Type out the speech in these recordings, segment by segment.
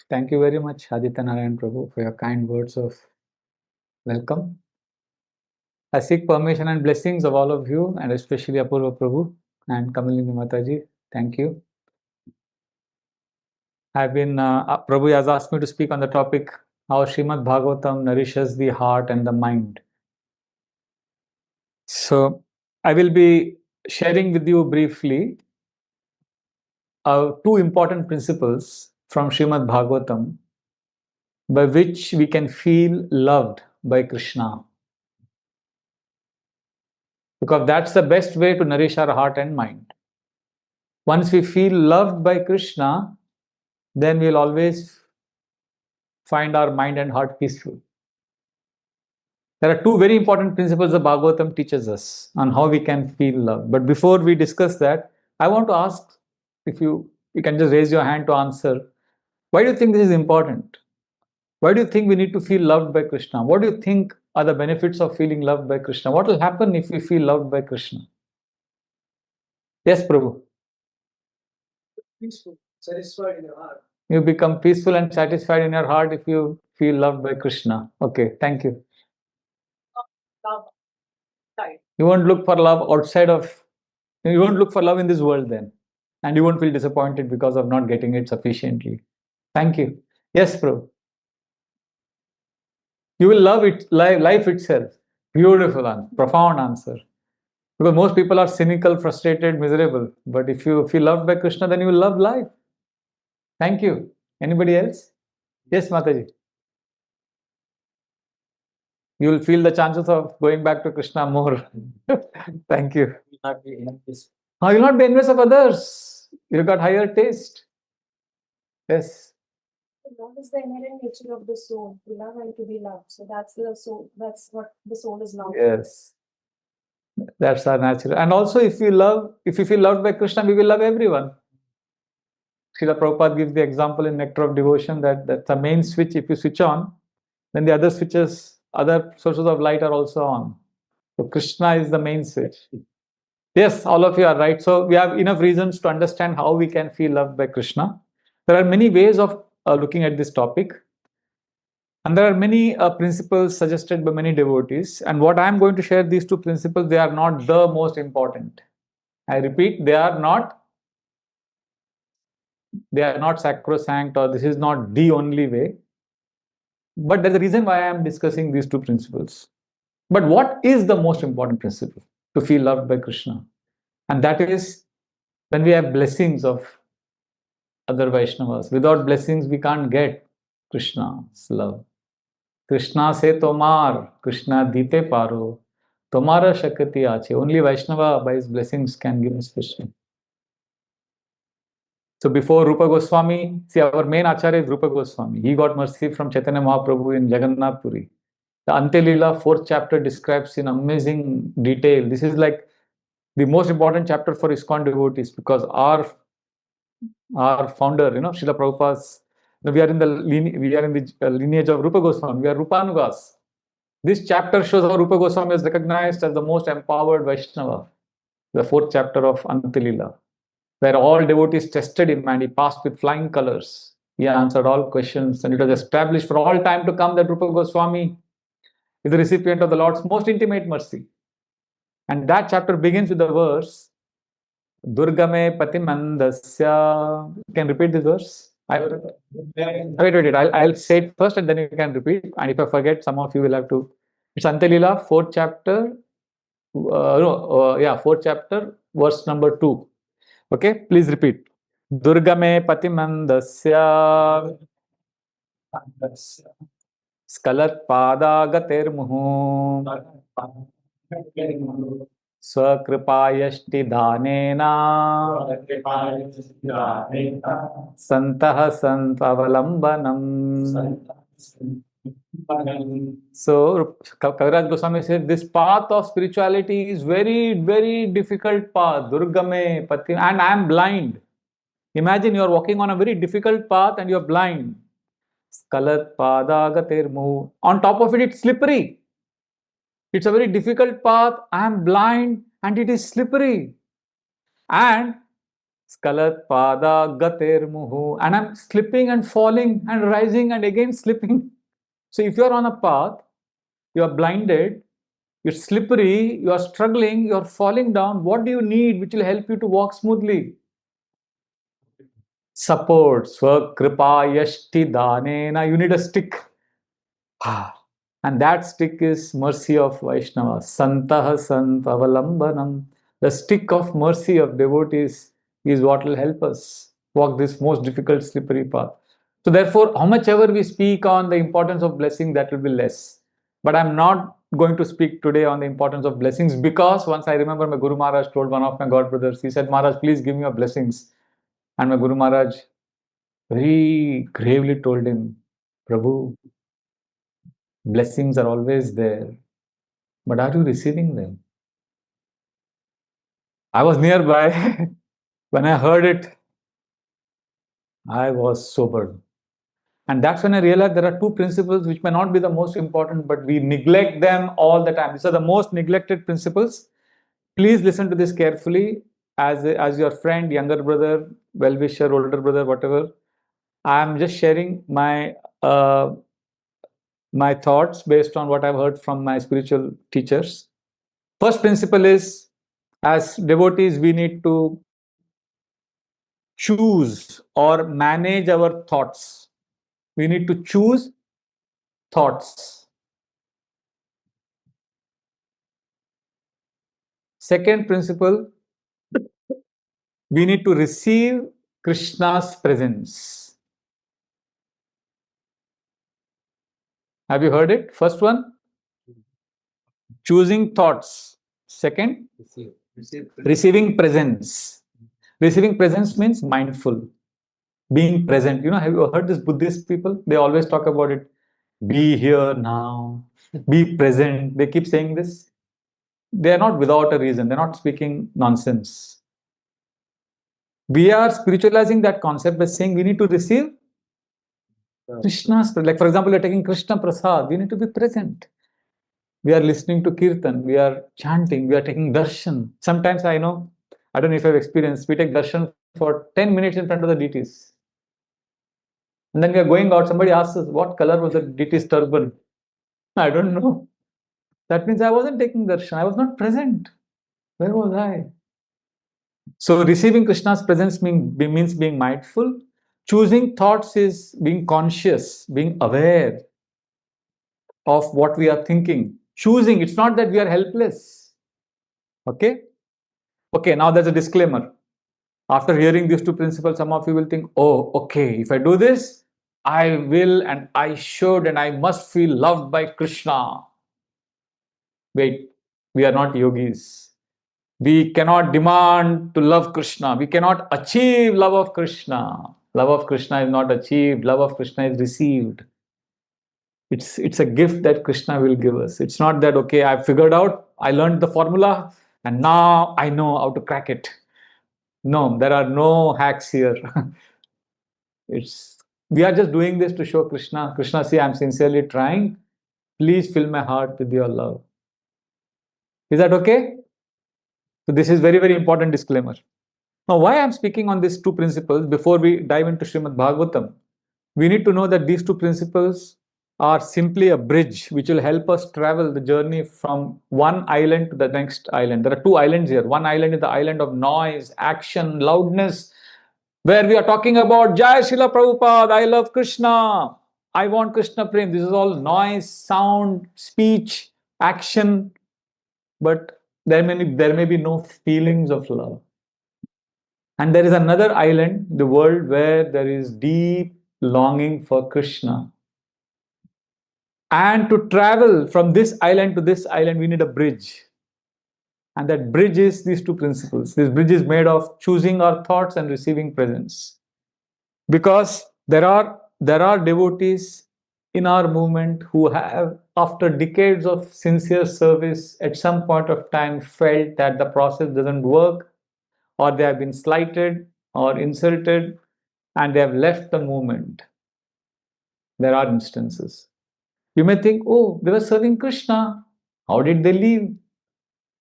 Thank you very much, Aditya Narayan Prabhu, for your kind words of welcome. I seek permission and blessings of all of you, and especially Apurva Prabhu and Kamalini Mataji. Thank you. Prabhu has asked me to speak on the topic how Srimad Bhagavatam nourishes the heart and the mind. So, I will be sharing with you briefly two important principles from Srimad Bhagavatam by which we can feel loved by Krishna. Because that's the best way to nourish our heart and mind. Once we feel loved by Krishna, then we'll always find our mind and heart peaceful. There are two very important principles the Bhagavatam teaches us on how we can feel love. But before we discuss that, I want to ask if you can just raise your hand to answer. Why do you think this is important? Why do you think we need to feel loved by Krishna? What do you think are the benefits of feeling loved by Krishna? What will happen if we feel loved by Krishna? Yes, Prabhu. Peaceful, satisfied in your heart. You become peaceful and satisfied in your heart if you feel loved by Krishna. Okay, thank you. Love. You won't look for love outside of, you won't look for love in this world then. And you won't feel disappointed because of not getting it sufficiently. Thank you. Yes, Prabhu. You will love it, life itself. Beautiful answer, profound answer. Because most people are cynical, frustrated, miserable. But if you feel loved by Krishna, then you will love life. Thank you. Anybody else? Yes, Mataji. You will feel the chances of going back to Krishna more. Thank you. You will not be envious of others. You got higher taste. Yes. Love is the inherent nature of the soul, to love and to be loved. So that's the soul. That's what the soul is now. Yes. That's our natural. And also, if you feel loved by Krishna, we will love everyone. Srila Prabhupada gives the example in Nectar of Devotion that that's the main switch. If you switch on, then the other switches, other sources of light are also on. So Krishna is the main switch. Yes, all of you are right. So we have enough reasons to understand how we can feel loved by Krishna. There are many ways of looking at this topic. And there are many principles suggested by many devotees. And what I am going to share, these two principles, they are not the most important. I repeat, they are not sacrosanct, or this is not the only way. But there's a reason why I am discussing these two principles. But what is the most important principle to feel loved by Krishna? And that is when we have blessings of other Vaishnavas. Without blessings, we can't get Krishna's love. Krishna se tomar, Krishna dite paro, tomara shakati ache. Only Vaishnava by his blessings can give us Krishna. So before Rupa Goswami, see, our main Acharya is Rupa Goswami. He got mercy from Chaitanya Mahaprabhu in Jagannath Puri. The Ante Leela, 4th chapter, describes in amazing detail. This is like the most important chapter for ISKCON devotees, because our founder, Srila Prabhupada's, we are in the lineage of Rupa Goswami. We are Rupanugas. This chapter shows how Rupa Goswami is recognized as the most empowered Vaishnava. The 4th chapter of Ante Leela, where all devotees tested him and he passed with flying colors. He answered all questions, and it was established for all time to come that Rupa Goswami is the recipient of the Lord's most intimate mercy. And that chapter begins with the verse, Durgame Patimandasya. You can repeat this verse? Wait. I'll say it first and then you can repeat. And if I forget, some of you will have to. It's Ante Leela, 4th chapter. 4th chapter, verse number 2. Okay, please repeat. Durgame Patimandasya Skalat Padagatirmuhu Swakripayashti Dhanena Santah Santavalambanam. So Kaviraj Goswami says this path of spirituality is very, very difficult path. Durgame Pati, and I am blind. Imagine you are walking on a very difficult path and you are blind. Skalat Padagatirmuhu. On top of it, it's slippery. It's a very difficult path. I am blind and it is slippery. And Skalat pada gater muhu. And I'm slipping and falling and rising and again slipping. So if you're on a path, you are blinded, it's slippery, you are struggling, you are falling down. What do you need which will help you to walk smoothly? Support. Swakripa yashti danena. You need a stick. And that stick is mercy of Vaishnava. Santaha sant avalambanam. The stick of mercy of devotees is what will help us walk this most difficult slippery path. So therefore, how much ever we speak on the importance of blessing, that will be less. But I'm not going to speak today on the importance of blessings, because once I remember my Guru Maharaj told one of my god brothers, he said, Maharaj, please give me your blessings. And my Guru Maharaj very gravely told him, Prabhu, blessings are always there, but are you receiving them? I was nearby. When I heard it, I was sobered. And that's when I realized there are two principles which may not be the most important, but we neglect them all the time. These are the most neglected principles. Please listen to this carefully. As your friend, younger brother, well-wisher, older brother, whatever, I am just sharing my thoughts based on what I've heard from my spiritual teachers. First principle is, as devotees, we need to choose or manage our thoughts. We need to choose thoughts. Second principle, we need to receive Krishna's presence. Have you heard it? First one, choosing thoughts. Second, receiving presence. Receiving presence means mindful, being present. Have you heard this Buddhist people? They always talk about it. Be here now, be present. They keep saying this. They are not without a reason. They're not speaking nonsense. We are spiritualizing that concept by saying we need to receive Krishna's. Like, for example, you're taking Krishna Prasad, we need to be present. We are listening to Kirtan, we are chanting, we are taking darshan. Sometimes I don't know if I've experienced, we take darshan for 10 minutes in front of the deities. And then we are going out, somebody asks us, what color was the deity's turban? I don't know. That means I wasn't taking darshan, I was not present. Where was I? So receiving Krishna's presence means being mindful. Choosing thoughts is being conscious, being aware of what we are thinking. Choosing, it's not that we are helpless. Okay? Okay, now there's a disclaimer. After hearing these two principles, some of you will think, oh, okay, if I do this, I will and I should and I must feel loved by Krishna. Wait, we are not yogis. We cannot demand to love Krishna. We cannot achieve love of Krishna. Love of Krishna is not achieved. Love of Krishna is received. It's a gift that Krishna will give us. It's not that, okay, I figured out, I learned the formula, and now I know how to crack it. No, there are no hacks here. We are just doing this to show Krishna. Krishna, see, I'm sincerely trying. Please fill my heart with your love. Is that okay? So this is very, very important disclaimer. Now, why I'm speaking on these two principles before we dive into Srimad Bhagavatam, we need to know that these two principles are simply a bridge which will help us travel the journey from one island to the next island. There are two islands here. One island is the island of noise, action, loudness, where we are talking about Jai Srila Prabhupada, I love Krishna, I want Krishna Prem. This is all noise, sound, speech, action, but there may be no feelings of love. And there is another island, the world, where there is deep longing for Krishna. And to travel from this island to this island, we need a bridge. And that bridge is these two principles. This bridge is made of choosing our thoughts and receiving presence. Because there are devotees in our movement who have, after decades of sincere service, at some point of time felt that the process doesn't work, or they have been slighted or insulted, and they have left the movement. There are instances. You may think, oh, they were serving Krishna. How did they leave?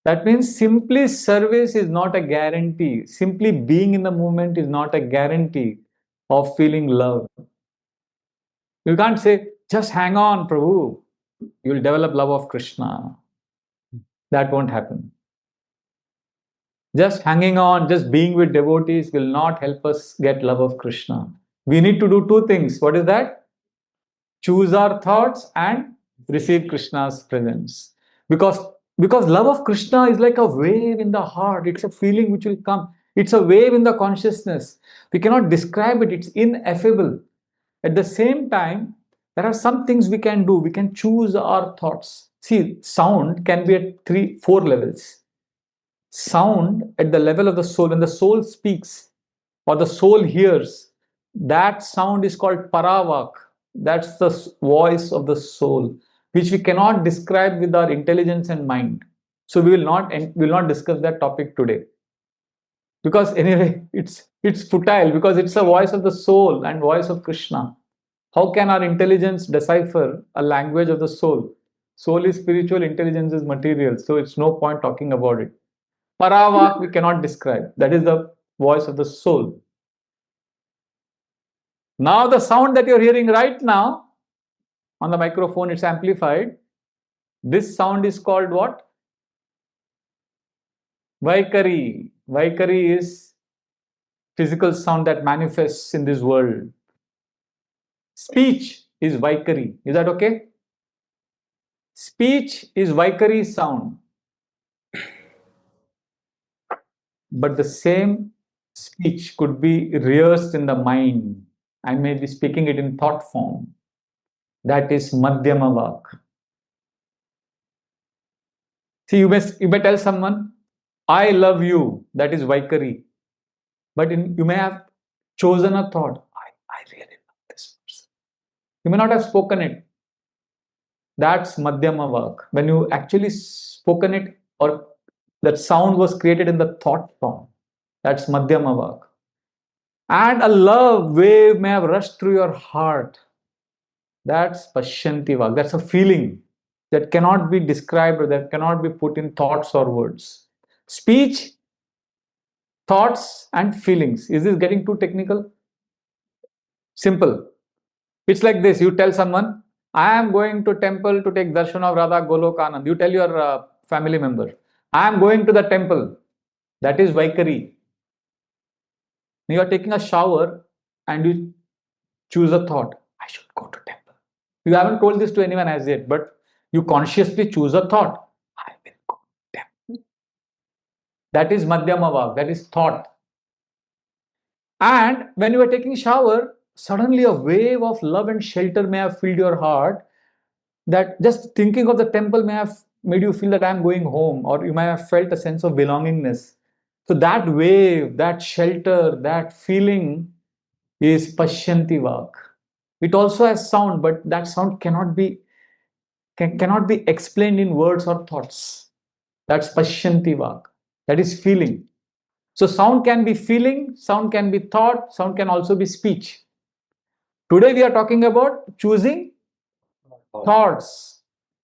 That means simply service is not a guarantee. Simply being in the moment is not a guarantee of feeling love. You can't say, just hang on, Prabhu. You'll develop love of Krishna. That won't happen. Just hanging on, just being with devotees will not help us get love of Krishna. We need to do two things. What is that? Choose our thoughts and receive Krishna's presence. Because, because love of Krishna is like a wave in the heart. It's a feeling which will come. It's a wave in the consciousness. We cannot describe it. It's ineffable. At the same time, there are some things we can do. We can choose our thoughts. See, sound can be at 4 levels. Sound at the level of the soul, when the soul speaks or the soul hears, that sound is called paravak. That's the voice of the soul, which we cannot describe with our intelligence and mind. So we will not discuss that topic today, because anyway it's futile, because it's a voice of the soul and voice of Krishna. How can our intelligence decipher a language of the soul? Soul is spiritual, intelligence is material, so it's no point talking about it. Paravak we cannot describe. That is the voice of the soul. Now the sound that you're hearing right now on the microphone, it's amplified. This sound is called what? Vaikari. Vaikari is physical sound that manifests in this world. Speech is Vaikari. Is that okay? Speech is Vaikari sound. But the same speech could be rehearsed in the mind. I may be speaking it in thought form. That is Madhyama Vak. See, you may tell someone, I love you. That is Vaikari. But you may have chosen a thought. I really love this person. You may not have spoken it. That's Madhyama Vak. When you actually spoken it, or that sound was created in the thought form, that's Madhyama Vak. And a love wave may have rushed through your heart. That's Pashyanti Vak. That's a feeling that cannot be described or that cannot be put in thoughts or words. Speech, thoughts, and feelings. Is this getting too technical? Simple. It's like this. You tell someone, I am going to temple to take darshan of Radha Golokanand. You tell your family member, I am going to the temple. That is Vaikari. You are taking a shower and you choose a thought, I should go to temple. You haven't told this to anyone as yet, but you consciously choose a thought, I will go to temple. That is Madhyama Vak, that is thought. And when you are taking shower, suddenly a wave of love and shelter may have filled your heart, that just thinking of the temple may have made you feel that I am going home, or you may have felt a sense of belongingness. So that wave, that shelter, that feeling is Pashyanti Vak. It also has sound, but that sound cannot be explained in words or thoughts. That's Pashyanti Vak. That is feeling. So sound can be feeling, sound can be thought, sound can also be speech. Today we are talking about choosing thoughts.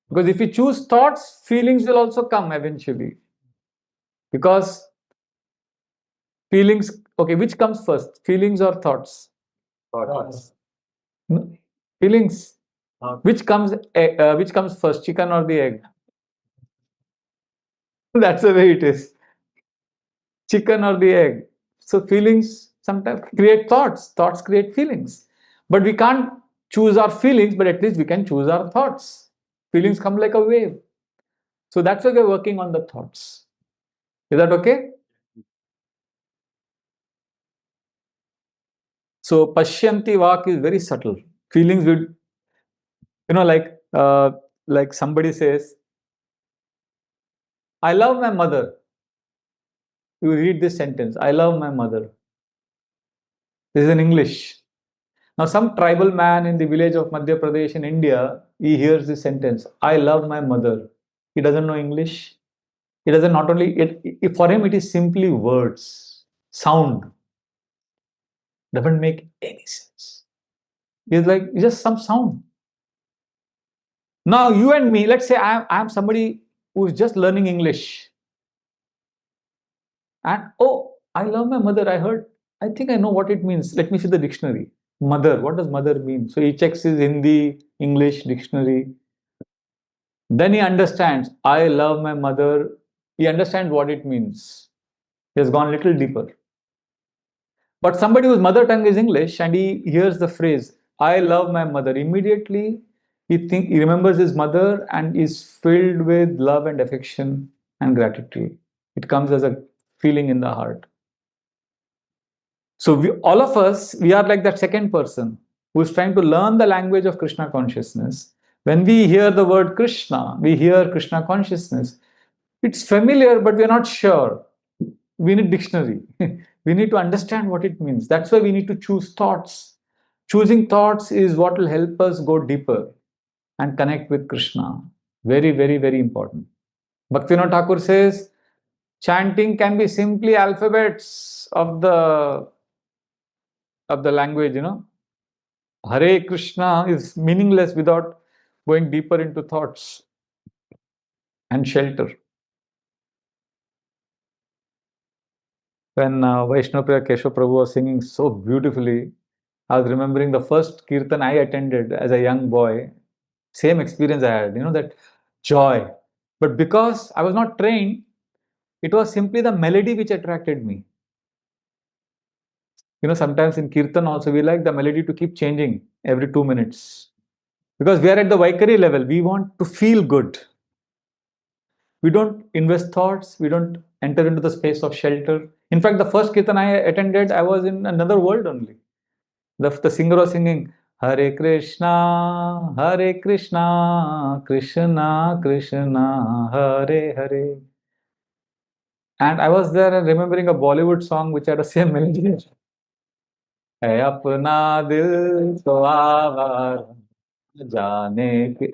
Because if you choose thoughts, feelings will also come eventually. Because feelings, okay, which comes first? Feelings or thoughts? Thoughts. Feelings. Which comes first, chicken or the egg? That's the way it is. Chicken or the egg. So feelings sometimes create thoughts. Thoughts create feelings. But we can't choose our feelings, but at least we can choose our thoughts. Feelings come like a wave. So that's why we're working on the thoughts. Is that okay? So Pashyanti Vak is very subtle. Feelings would, like somebody says, I love my mother. You read this sentence, I love my mother. This is in English. Now some tribal man in the village of Madhya Pradesh in India, he hears this sentence, I love my mother. He doesn't know English. He doesn't not only, for him it is simply words, sound. Doesn't make any sense. It's like just some sound. Now you and me, let's say I am somebody who is just learning English. And oh, I love my mother. I think I know what it means. Let me see the dictionary. Mother, what does mother mean? So he checks his Hindi, English dictionary. Then he understands, I love my mother. He understands what it means. He has gone a little deeper. But somebody whose mother tongue is English and he hears the phrase, I love my mother, immediately he remembers his mother and is filled with love and affection and gratitude. It comes as a feeling in the heart. So all of us, we are like that second person who is trying to learn the language of Krishna consciousness. When we hear the word Krishna, we hear Krishna consciousness. It's familiar, but we are not sure. We need dictionary. We need to understand what it means. That's why we need to choose thoughts. Choosing thoughts is what will help us go deeper and connect with Krishna. Very, very, very important. Bhaktivinoda Thakur says, chanting can be simply alphabets of the language, Hare Krishna is meaningless without going deeper into thoughts and shelter. When Vaishnav Keshav Prabhu was singing so beautifully, I was remembering the first kirtan I attended as a young boy. Same experience I had, that joy. But because I was not trained, it was simply the melody which attracted me. Sometimes in kirtan also we like the melody to keep changing every 2 minutes. Because we are at the Vaikari level, we want to feel good. We don't invest thoughts, we don't enter into the space of shelter. In fact, the first kirtan I attended, I was in another world only. The singer was singing, Hare Krishna, Krishna Krishna, Hare Hare. And I was there remembering a Bollywood song which had the same melody. I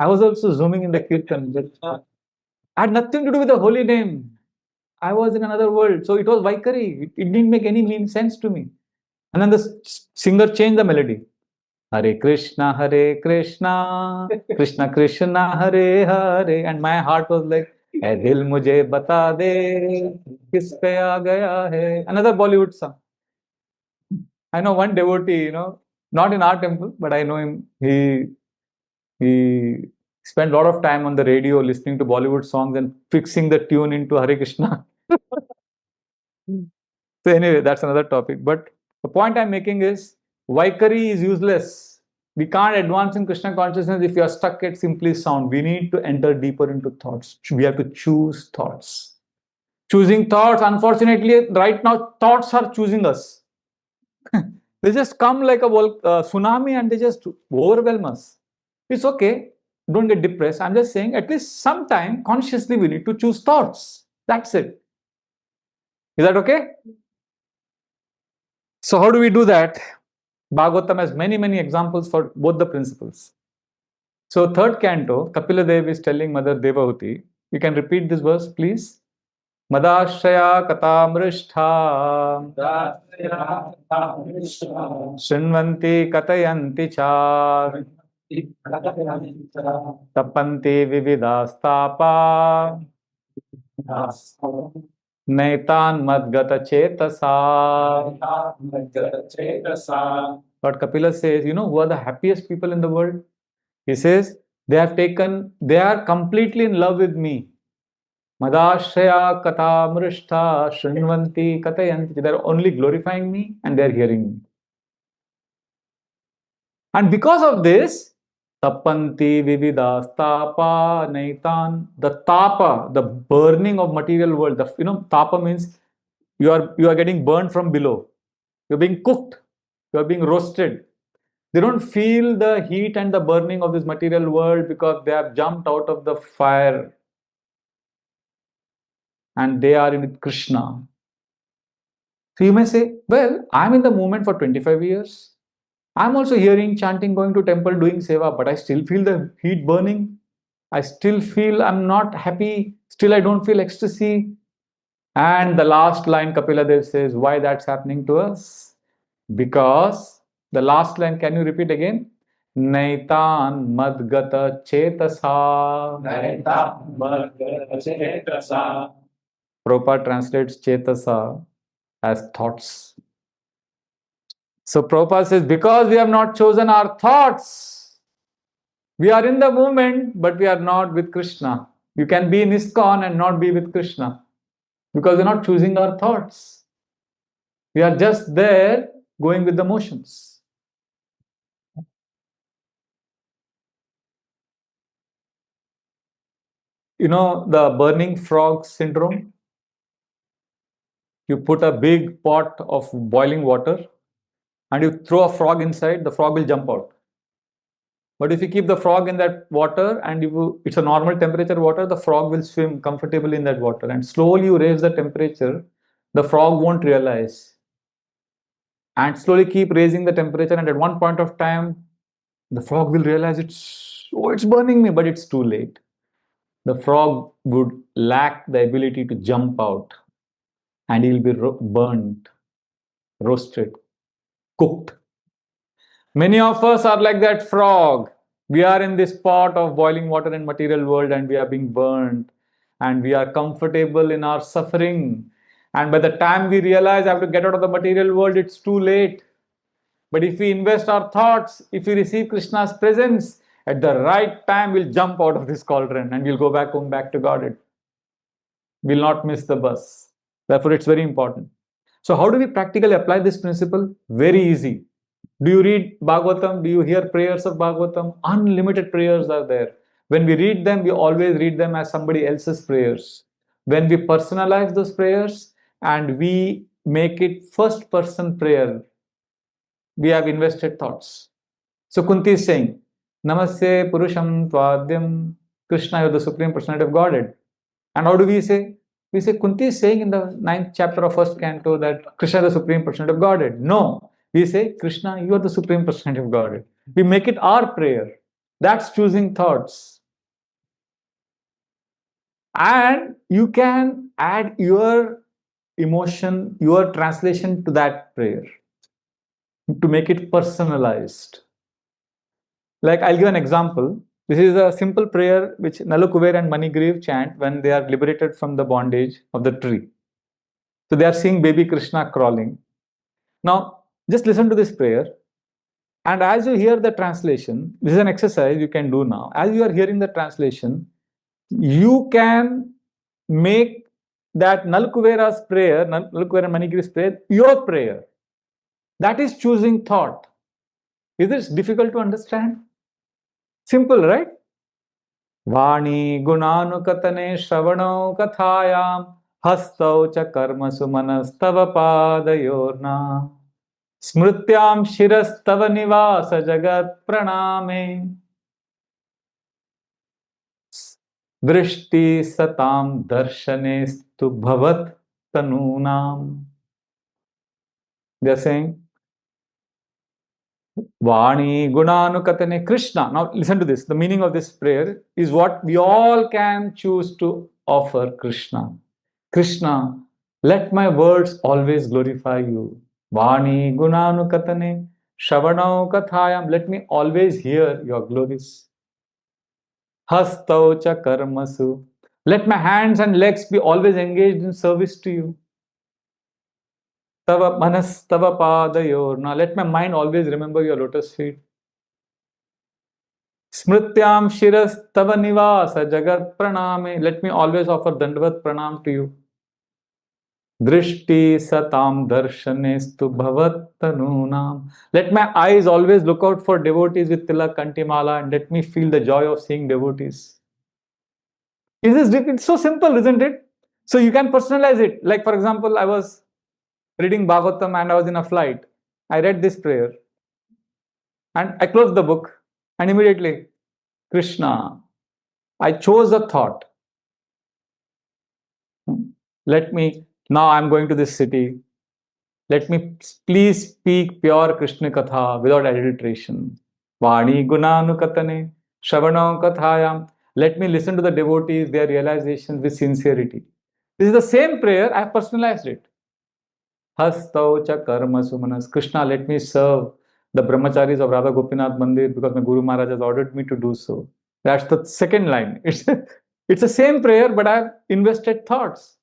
was also zooming in the kirtan. I had nothing to do with the holy name. I was in another world. So it was Vaikari. It didn't make any sense to me. And then the singer changed the melody. Hare Krishna, Krishna Krishna, Hare Hare. And my heart was like, "Hai dil mujhe bata de, kis pe aa gaya hai." Another Bollywood song. I know one devotee, not in our temple, but I know him. He spent a lot of time on the radio listening to Bollywood songs and fixing the tune into Hare Krishna. So anyway, that's another topic. But the point I'm making is Vaikari is useless. We can't advance in Krishna consciousness if you are stuck at simply sound. We need to enter deeper into thoughts. We have to choose thoughts. Choosing thoughts, unfortunately, right now, thoughts are choosing us. They just come like a tsunami and they just overwhelm us. It's okay. Don't get depressed. I'm just saying, at least sometime, consciously, we need to choose thoughts. That's it. Is that okay? So how do we do that? Bhagavatam has many, many examples for both the principles. So third canto, Kapila Dev is telling Mother Devahuti, you can repeat this verse, please. Madashraya katamrishtha Shrinvanti katayanti cha Tapanti vividastapa Naitan madgata chetasa. But Kapila says, who are the happiest people in the world? He says, they are completely in love with me. Madashraya katamrishtha shrinvanti katayanti. They're only glorifying me and they're hearing me. And because of this, tapanti vividastapa naitan. The tapa, the burning of material world. Tapa means you are getting burned from below. You're being cooked. You're being roasted. They don't feel the heat and the burning of this material world because they have jumped out of the fire and they are with Krishna. So you may say, well, I'm in the movement for 25 years. I'm also hearing, chanting, going to temple, doing seva, but I still feel the heat burning. I still feel I'm not happy. Still, I don't feel ecstasy. And the last line, Kapila Dev says, why that's happening to us? Because the last line, can you repeat again? Naitan madgata chetasa. Naitan madgata chetasa. Prabhupada translates Chetasa as thoughts. So Prabhupada says, because we have not chosen our thoughts, we are in the movement, but we are not with Krishna. You can be in ISKCON and not be with Krishna because we're not choosing our thoughts. We are just there going with the motions. You know the burning frog syndrome? You put a big pot of boiling water and you throw a frog inside, the frog will jump out. But if you keep the frog in that water and it's a normal temperature water, the frog will swim comfortably in that water. And slowly you raise the temperature, the frog won't realize. And slowly keep raising the temperature, and at one point of time, the frog will realize it's burning me, but it's too late. The frog would lack the ability to jump out and he'll be burnt, roasted, cooked. Many of us are like that frog. We are in this pot of boiling water in material world and we are being burnt and we are comfortable in our suffering. And by the time we realize I have to get out of the material world, it's too late. But if we invest our thoughts, if we receive Krishna's presence, at the right time we'll jump out of this cauldron and we'll go back home, back to God. We'll not miss the bus. Therefore, it's very important. So how do we practically apply this principle? Very easy. Do you read Bhagavatam? Do you hear prayers of Bhagavatam? Unlimited prayers are there. When we read them, we always read them as somebody else's prayers. When we personalize those prayers and we make it first person prayer, we have invested thoughts. So Kunti is saying, Namaste Purusham Tvadyam, Krishna, you are the Supreme Personality of Godhead. And how do we say? We say Kunti is saying in the 9th chapter of 1st canto that Krishna is the Supreme Personality of Godhead. No, we say Krishna, you are the Supreme Personality of Godhead. We make it our prayer. That's choosing thoughts. And you can add your emotion, your translation to that prayer to make it personalized. Like I'll give an example. This is a simple prayer which Nalukuver and Manigriv chant when they are liberated from the bondage of the tree. So they are seeing baby Krishna crawling. Now, just listen to this prayer. And as you hear the translation, this is an exercise you can do now. As you are hearing the translation, you can make that Nalkuvera's prayer, Nalkuvera and Manigriv's prayer, your prayer. That is choosing thought. Is this difficult to understand? Simple, right? Vani gunanukatane shravano kathayam hastau cha karmasu manastava padayorna smrityam shirastava nivasa jagat praname drishti satam darshanestu bhavat tanunam. They are saying Vani Gunanukatane Krishna. Now listen to this. The meaning of this prayer is what we all can choose to offer Krishna. Krishna, let my words always glorify you. Vani Gunanukatane Shavanau Kathayam. Let me always hear your glories. Hastau cha karmasu. Let my hands and legs be always engaged in service to you. Tava manas tava padayorna. Let my mind always remember your lotus feet. Smrityam shiras tava nivasa jagat praname. Let me always offer dandavat pranam to you. Drishti satam darshanestu bhavat tanunam. Let my eyes always look out for devotees with tilak kantimala and let me feel the joy of seeing devotees. It's so simple, isn't it? So you can personalize it. Like for example, I was reading Bhagavatam and I was in a flight. I read this prayer and I closed the book and immediately, Krishna, I chose a thought. Now I'm going to this city. Let me please speak pure Krishna Katha without adulteration. Vani Gunanukatane Shravano Kathayam. Let me listen to the devotees, their realizations with sincerity. This is the same prayer, I have personalized it. Hastau cha karma sumanas. Krishna, let me serve the brahmacharis of Radha Gopinath Mandir because my Guru Maharaj has ordered me to do so. That's the second line. It's the same prayer, but I've invested thoughts.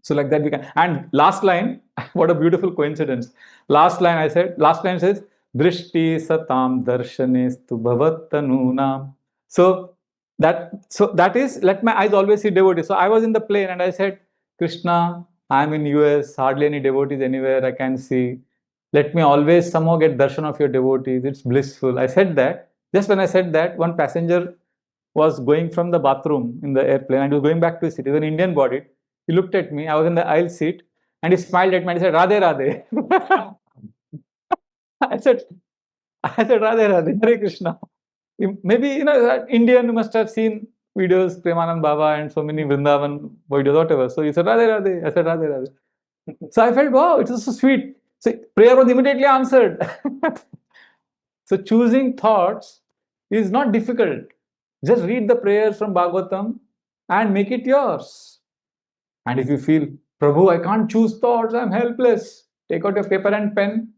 So like that we can. And last line, what a beautiful coincidence. Last line says, Drishti satam darshanestu bhavattanunam. So that is, let my eyes always see devotees. So I was in the plane and I said, Krishna, I'm in US, hardly any devotees anywhere I can see. Let me always somehow get darshan of your devotees. It's blissful. I said that. Just when I said that, one passenger was going from the bathroom in the airplane and he was going back to his seat. He was an Indian body. He looked at me. I was in the aisle seat and he smiled at me and he said, Radhe Radhe. I said, Radhe Radhe, Hare Krishna. Maybe, that Indian must have seen videos, Premanand Baba and so many Vrindavan videos, whatever. So he said, Radhe Radhe. I said, Radhe Radhe. So I felt, wow, it was so sweet. So prayer was immediately answered. So choosing thoughts is not difficult. Just read the prayers from Bhagavatam and make it yours. And if you feel, Prabhu, I can't choose thoughts, I'm helpless, take out your paper and pen,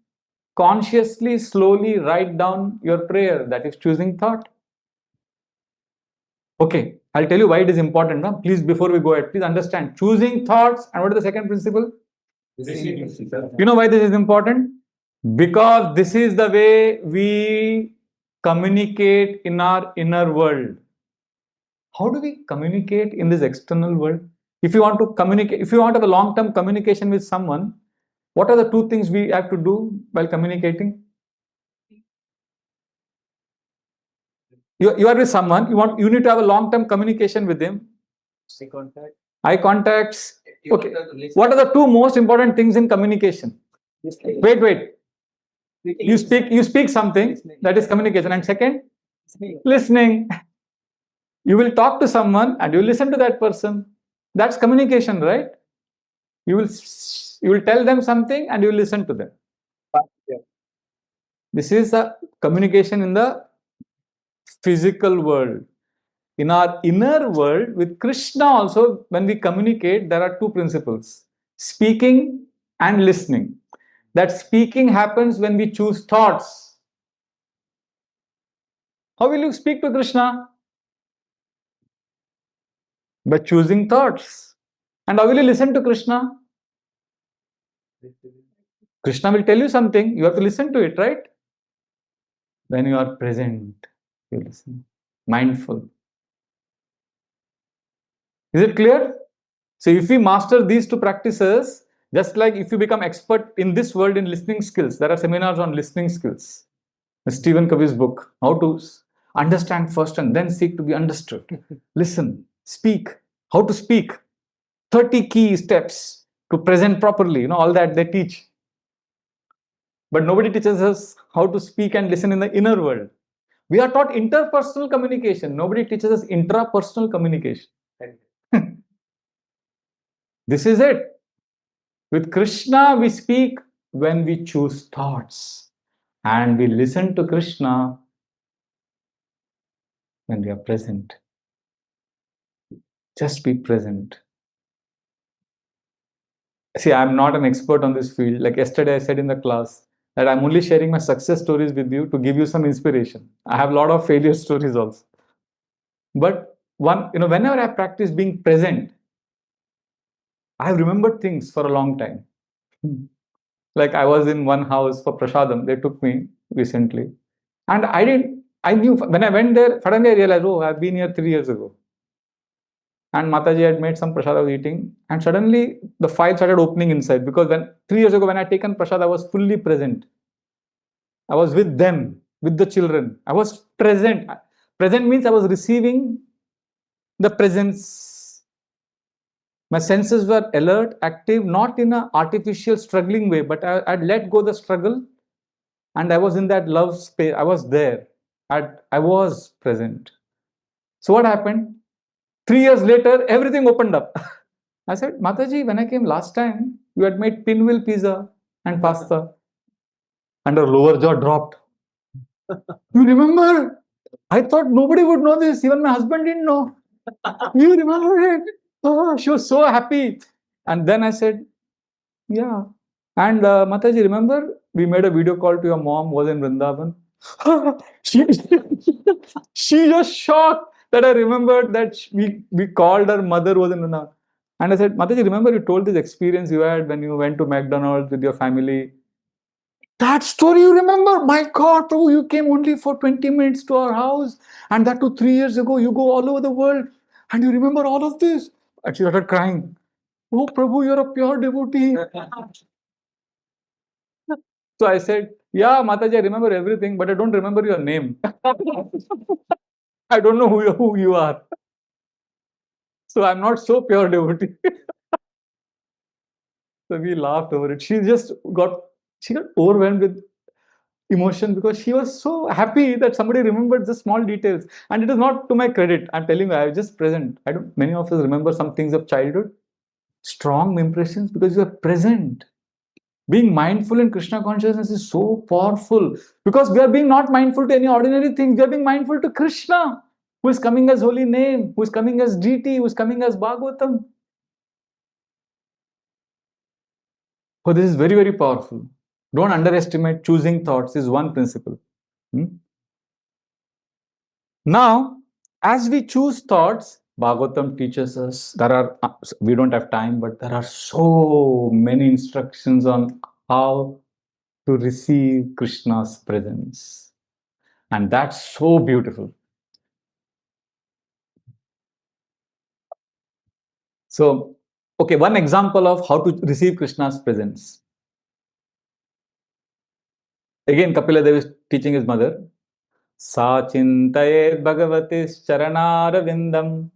consciously, slowly write down your prayer. That is choosing thought. Okay, I'll tell you why it is important. No? Please, before we go ahead, please understand. Choosing thoughts, and what is the second principle? You know why this is important? Because this is the way we communicate in our inner world. How do we communicate in this external world? If you want to communicate, if you want to have a long-term communication with someone, what are the two things we have to do while communicating? You are with someone, you need to have a long-term communication with him. Eye contacts. Okay. What are the two most important things in communication? Wait. You speak something, that is communication. And second, listening. You will talk to someone and you will listen to that person. That's communication, right? You will tell them something and you will listen to them. This is the communication in the physical world. In our inner world, with Krishna also, when we communicate, there are two principles: speaking and listening. That speaking happens when we choose thoughts. How will you speak to Krishna? By choosing thoughts. And how will you listen to Krishna? Krishna will tell you something, you have to listen to it, right? When you are present, you listen. Mindful. Is it clear? So if we master these two practices, just like if you become expert in this world in listening skills, there are seminars on listening skills. Stephen Covey's book, how to understand first and then seek to be understood. Listen, speak, how to speak. 30 key steps to present properly, all that they teach. But nobody teaches us how to speak and listen in the inner world. We are taught interpersonal communication. Nobody teaches us intrapersonal communication. This is it. With Krishna, we speak when we choose thoughts. And we listen to Krishna when we are present. Just be present. See, I'm not an expert on this field. Like yesterday I said in the class that I'm only sharing my success stories with you to give you some inspiration. I have a lot of failure stories also. But whenever I practice being present, I have remembered things for a long time. Like I was in one house for Prasadam. They took me recently. And I knew when I went there, suddenly I realized, oh, I've been here 3 years ago. And Mataji had made some prasad I was eating. And suddenly the file started opening inside because 3 years ago when I had taken prasad, I was fully present. I was with them, with the children. I was present. Present means I was receiving the presence. My senses were alert, active, not in an artificial struggling way, but I'd let go the struggle and I was in that love space. I was there. I was present. So what happened? 3 years later, everything opened up. I said, Mataji, when I came last time, you had made pinwheel pizza and pasta. And her lower jaw dropped. You remember? I thought nobody would know this. Even my husband didn't know. You remember it? Oh, she was so happy. And then I said, yeah. And Mataji, remember we made a video call to your mom, was in Vrindavan. she, she just shocked that I remembered that we called her mother was in Vrindavan. And I said, Mataji, remember you told this experience you had when you went to McDonald's with your family? That story you remember? My God, Prabhu, you came only for 20 minutes to our house. And that too 3 years ago. You go all over the world. And you remember all of this. And she started crying. Oh, Prabhu, you're a pure devotee. So I said, yeah, Mataji, I remember everything, but I don't remember your name. I don't know who you are. So I'm not so pure devotee. So we laughed over it. She got overwhelmed with emotion because she was so happy that somebody remembered the small details. And it is not to my credit. I'm telling you, I was just present. I don't many of us remember some things of childhood, strong impressions because you are present. Being mindful in Krishna consciousness is so powerful because we are being not mindful to any ordinary things. We are being mindful to Krishna, who is coming as holy name, who is coming as deity, who is coming as Bhagavatam. So this is very, very powerful. Don't underestimate choosing thoughts is one principle. Now, as we choose thoughts, Bhagavatam teaches us we don't have time, but there are so many instructions on how to receive Krishna's presence. And that's so beautiful. So, okay, one example of how to receive Krishna's presence. Again, Kapila Dev is teaching his mother. Sa chintayet bhagavatis charanaravindam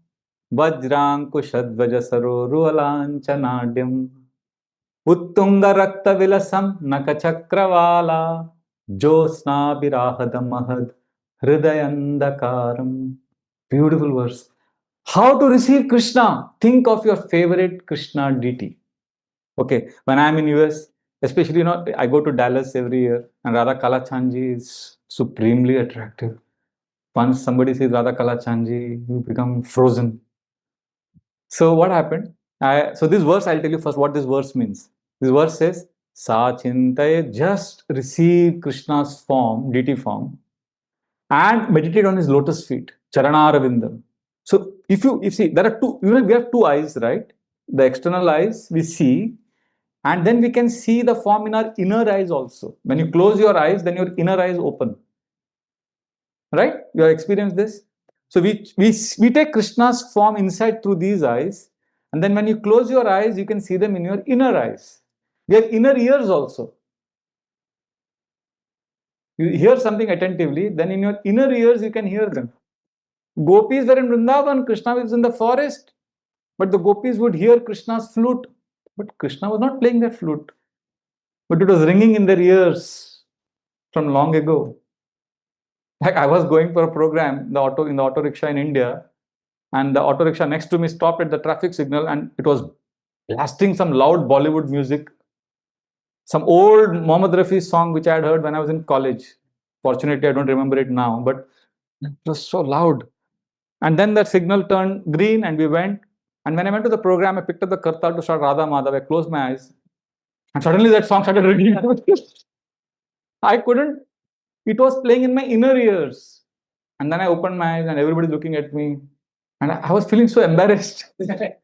vajrankushadvaja sarorualanchanadhyam उत्तुंग रक्त विलसम नकचक्रवाला ज्योत्स्नाभिराहदमहद हृदयंधकारम. Beautiful verse. How to receive Krishna? Think of your favorite Krishna deity. Okay, when I'm in US, especially I go to Dallas every year, and Radha Kalachandji is supremely attractive. Once somebody sees Radha Kalachandji, you become frozen. So what happened? So this verse, I'll tell you first what this verse means. This verse says, Sa Chintaye, just receive Krishna's form, deity form, and meditate on his lotus feet, Charanaravindam. So if you see, there are two, we have two eyes, right? The external eyes we see, and then we can see the form in our inner eyes also. When you close your eyes, then your inner eyes open. Right? You have experienced this? So we take Krishna's form inside through these eyes, and then when you close your eyes, you can see them in your inner eyes. We have inner ears also. You hear something attentively, then in your inner ears you can hear them. Gopis were in Vrindavan, Krishna was in the forest, but the gopis would hear Krishna's flute, but Krishna was not playing that flute, but it was ringing in their ears from long ago. Like I was going for a program in the auto rickshaw in India, and the auto rickshaw next to me stopped at the traffic signal, and it was blasting some loud Bollywood music, some old Mohammed Rafi song which I had heard when I was in college. Fortunately, I don't remember it now, but it was so loud. And then that signal turned green, and we went. And when I went to the program, I picked up the kartal to start Radha Madhav. I closed my eyes, and suddenly that song started ringing. I couldn't. It was playing in my inner ears. And then I opened my eyes, and everybody's looking at me. And I was feeling so embarrassed. Then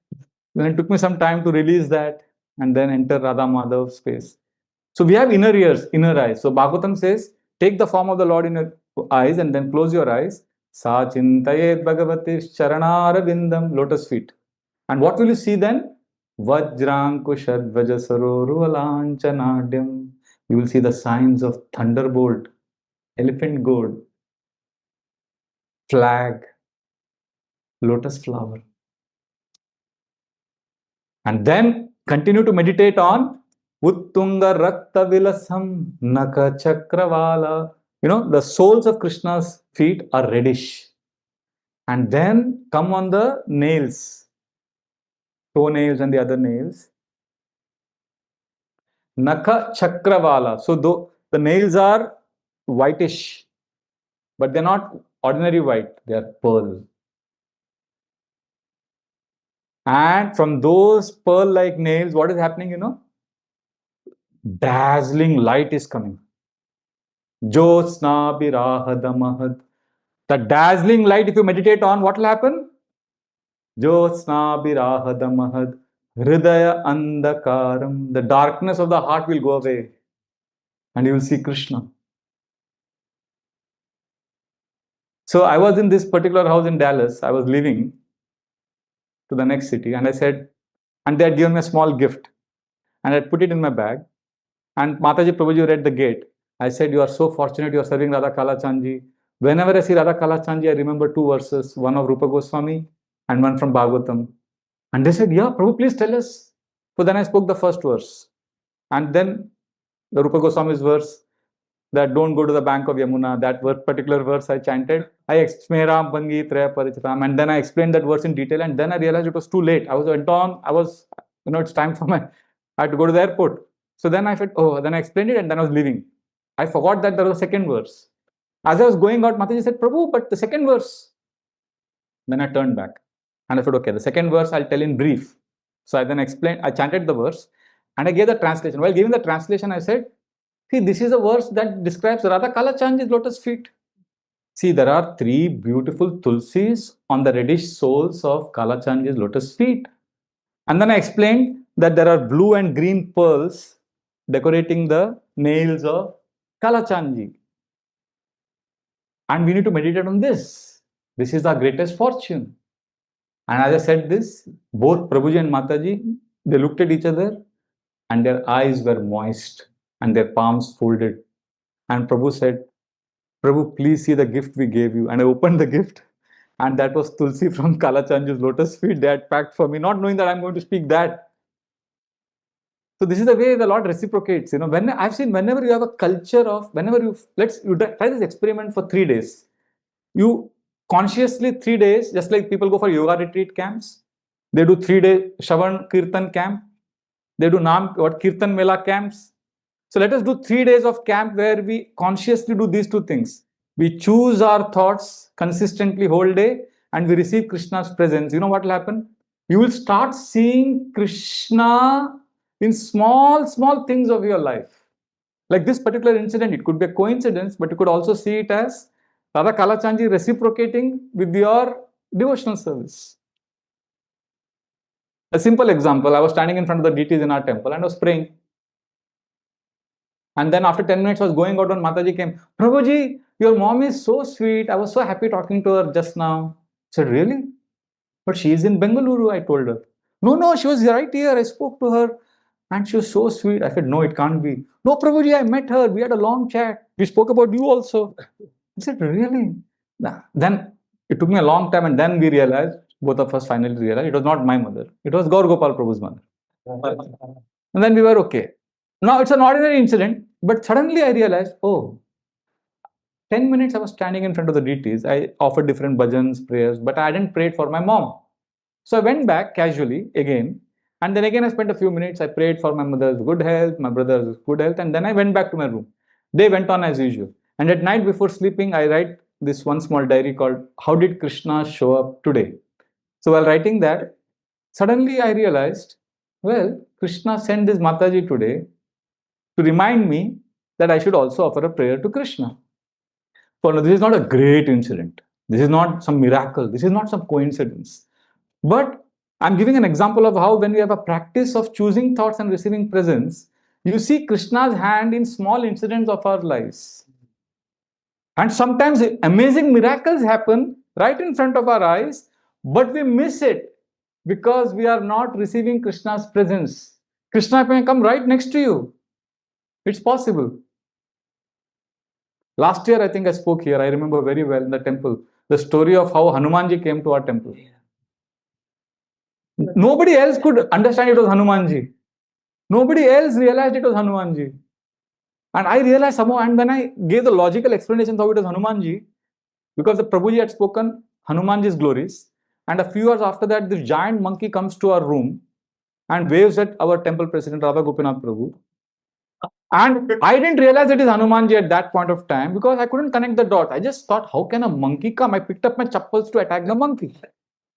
it took me some time to release that and then enter Radha Madhav's space. So we have inner ears, inner eyes. So Bhagavatam says, take the form of the Lord in your eyes and then close your eyes. Sa chintayet bhagavatis charanaravindam, lotus feet. And what will you see then? Vajrankushadvajasarorualanchanadhyam. You will see the signs of thunderbolt, elephant goad, flag, lotus flower. And then continue to meditate on Uttunga Rakta Vilasam Naka Chakravala. The soles of Krishna's feet are reddish. And then come on the nails, toenails and the other nails. Naka Chakravala. So the nails are whitish, but they're not ordinary white, they are pearl. And from those pearl-like nails, what is happening, Dazzling light is coming. Jyotsna birahadamahad. The dazzling light, if you meditate on, what will happen? Jyotsna birahadamahad. Hridaya Andakaram. The darkness of the heart will go away and you will see Krishna. So I was in this particular house in Dallas. I was leaving to the next city and I said, and they had given me a small gift and I put it in my bag. And Mataji Prabhuji read the gate. I said, you are so fortunate you are serving Radha Kalachandji. Whenever I see Radha Kalachandji, I remember two verses, one of Rupa Goswami and one from Bhagavatam. And they said, yeah, Prabhu, please tell us. So then I spoke the first verse. And then the Rupa Goswami's verse, that don't go to the bank of Yamuna, that particular verse I chanted. I explained Bangi Traya Parichitam, and then I explained that verse in detail, and then I realized it was too late. I went on, it's time for I had to go to the airport. So then I said, oh, then I explained it and then I was leaving. I forgot that there was a second verse. As I was going out, Mataji said, Prabhu, but the second verse. Then I turned back and I said, okay, the second verse I'll tell in brief. So I then explained, I chanted the verse and I gave the translation. While giving the translation, I said, see, this is a verse that describes Radha Kalachandji's lotus feet. See, there are three beautiful tulsis on the reddish soles of Kalachandji's lotus feet. And then I explained that there are blue and green pearls decorating the nails of Kalachandji. And we need to meditate on this. This is our greatest fortune. And as I said this, both Prabhuji and Mataji, they looked at each other and their eyes were moist and their palms folded. And Prabhu said, Prabhu, please see the gift we gave you. And I opened the gift and that was Tulsi from Kalachandji's lotus feet they had packed for me, not knowing that I'm going to speak that. So this is the way the Lord reciprocates. When I've seen whenever you have a culture of, whenever you try this experiment for 3 days. You consciously 3 days, just like people go for yoga retreat camps. They do 3-day Shravan Kirtan camp. They do Kirtan Mela camps. So let us do 3 days of camp where we consciously do these two things. We choose our thoughts consistently whole day and we receive Krishna's presence. You know what will happen? You will start seeing Krishna in small things of your life. Like this particular incident, it could be a coincidence, but you could also see it as Radha Kalachandji reciprocating with your devotional service. A simple example, I was standing in front of the deities in our temple and I was praying. And then after 10 minutes, I was going out when Mataji came. Prabhuji, your mom is so sweet. I was so happy talking to her just now. I said, really? But she is in Bengaluru, I told her. No, she was right here. I spoke to her and she was so sweet. I said, no, it can't be. No, Prabhuji, I met her. We had a long chat. We spoke about you also. I said, really? Then it took me a long time and then we realized, both of us finally realized, it was not my mother. It was Gaur Gopal Prabhu's mother. And then we were okay. Now it's an ordinary incident, but suddenly I realized, 10 minutes I was standing in front of the deities. I offered different bhajans, prayers, but I hadn't prayed for my mom. So I went back casually again. And then again I spent a few minutes. I prayed for my mother's good health, my brother's good health. And then I went back to my room. They went on as usual. And at night before sleeping, I write this one small diary called, How Did Krishna Show Up Today? So while writing that, suddenly I realized, well, Krishna sent this Mataji today to remind me that I should also offer a prayer to Krishna. So this is not a great incident. This is not some miracle. This is not some coincidence. But I'm giving an example of how when we have a practice of choosing thoughts and receiving presence, you see Krishna's hand in small incidents of our lives. And sometimes amazing miracles happen right in front of our eyes, but we miss it because we are not receiving Krishna's presence. Krishna may come right next to you. It's possible. Last year, I think I spoke here, I remember very well in the temple, the story of how Hanumanji came to our temple. Nobody else could understand it was Hanumanji. Nobody else realized it was Hanumanji. And I realized somehow, and when I gave the logical explanation how it was Hanumanji, because the Prabhuji had spoken Hanumanji's glories, and a few hours after that, this giant monkey comes to our room and waves at our temple president, Radha Gopinath Prabhu. And I didn't realize it is Hanumanji at that point of time because I couldn't connect the dots. I just thought, how can a monkey come? I picked up my chappals to attack the monkey.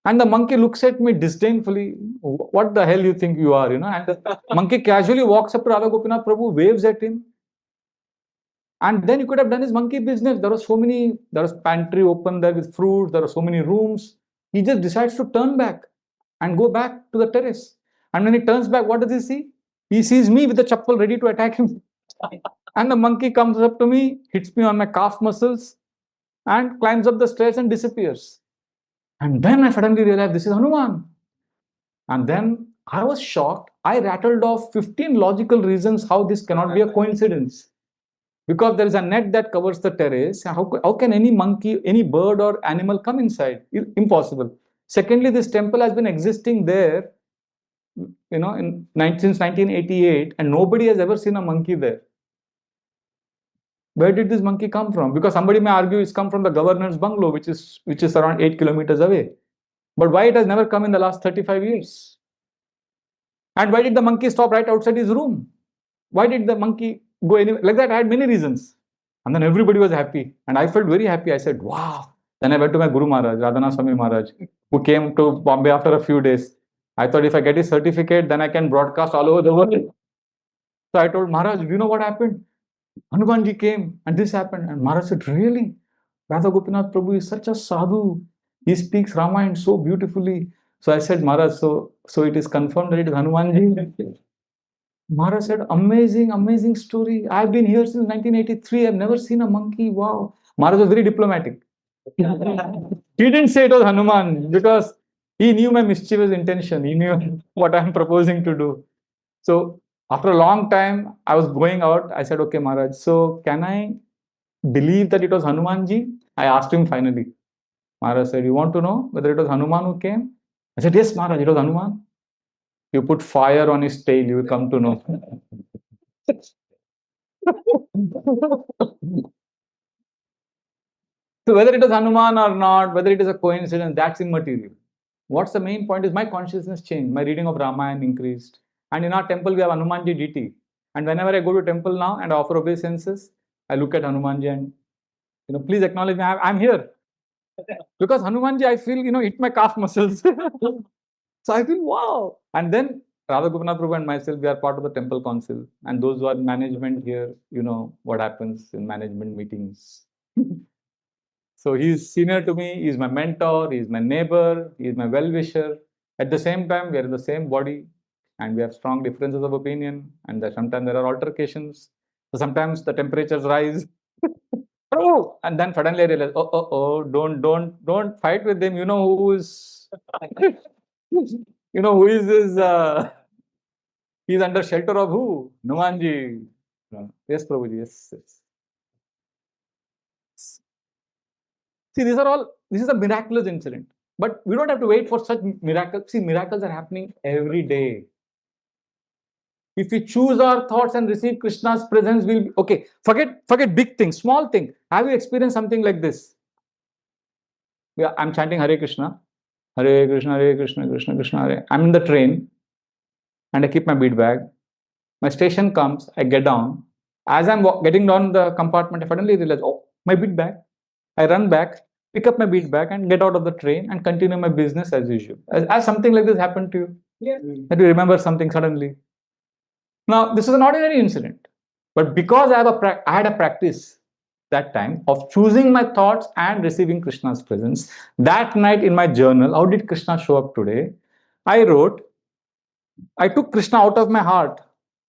And the monkey looks at me disdainfully. What the hell you think you are, And the monkey casually walks up to Radha Gopinath Prabhu, waves at him. And then he could have done his monkey business. There was pantry open there with fruits. There are so many rooms. He just decides to turn back and go back to the terrace. And when he turns back, what does he see? He sees me with the chappal ready to attack him. And the monkey comes up to me, hits me on my calf muscles, and climbs up the stairs and disappears. And then I suddenly realized this is Hanuman. And then I was shocked. I rattled off 15 logical reasons how this cannot be a coincidence. Because there is a net that covers the terrace. How can any monkey, any bird or animal come inside? Impossible. Secondly, this temple has been existing there, since 1988, and nobody has ever seen a monkey there. Where did this monkey come from? Because somebody may argue it's come from the governor's bungalow, which is around 8 kilometers away. But why it has never come in the last 35 years? And why did the monkey stop right outside his room? Why did the monkey go anywhere? Like that, I had many reasons. And then everybody was happy. And I felt very happy. I said, wow. Then I went to my Guru Maharaj, Radhana Swami Maharaj, who came to Bombay after a few days. I thought if I get his certificate, then I can broadcast all over the world. So I told Maharaj, do you know what happened? Hanumanji came and this happened. And Maharaj said, really? Radha Gopinath Prabhu is such a sadhu. He speaks Ramayana so beautifully. So I said, Maharaj, so it is confirmed that it is Hanumanji? Maharaj said, amazing, amazing story. I've been here since 1983. I've never seen a monkey. Wow. Maharaj was very diplomatic. He didn't say it was Hanuman because he knew my mischievous intention. He knew what I'm proposing to do. So after a long time, I was going out. I said, okay, Maharaj, so can I believe that it was Hanumanji? I asked him finally. Maharaj said, you want to know whether it was Hanuman who came? I said, yes, Maharaj, it was Hanuman. You put fire on his tail, you will come to know. So whether it is Hanuman or not, whether it is a coincidence, that's immaterial. What's the main point is my consciousness changed. My reading of Ramayana increased. And in our temple, we have Hanumanji deity. And whenever I go to temple now and I offer obeisances, I look at Hanumanji and, please acknowledge me, I'm here. Because Hanumanji, I feel, hit my calf muscles. So I feel, wow. And then Radha Gopinath Prabhu and myself, we are part of the temple council. And those who are in management here, you know what happens in management meetings. So he's senior to me, he's my mentor, he's my neighbor, he's my well-wisher. At the same time, we are in the same body and we have strong differences of opinion, and sometimes there are altercations. So sometimes the temperatures rise. Oh, and then suddenly I realize, don't fight with him. You know who is, who is this, he's under shelter of who? Hanumanji. Yes, Prabhuji, yes. See, this is a miraculous incident. But we don't have to wait for such miracles. See, miracles are happening every day. If we choose our thoughts and receive Krishna's presence, we'll be okay. Forget big things, small thing. Have you experienced something like this? Yeah, I'm chanting Hare Krishna, Hare Krishna, Krishna Krishna, Hare. I'm in the train and I keep my bead bag. My station comes, I get down. As I'm getting down the compartment, I suddenly realize, oh, my bead bag. I run back, pick up my bead bag and get out of the train and continue my business as usual. As something like this happened to you? Yeah. That you remember something suddenly. Now, this is an ordinary incident. But because I had a practice that time of choosing my thoughts and receiving Krishna's presence, that night in my journal, how did Krishna show up today? I wrote, I took Krishna out of my heart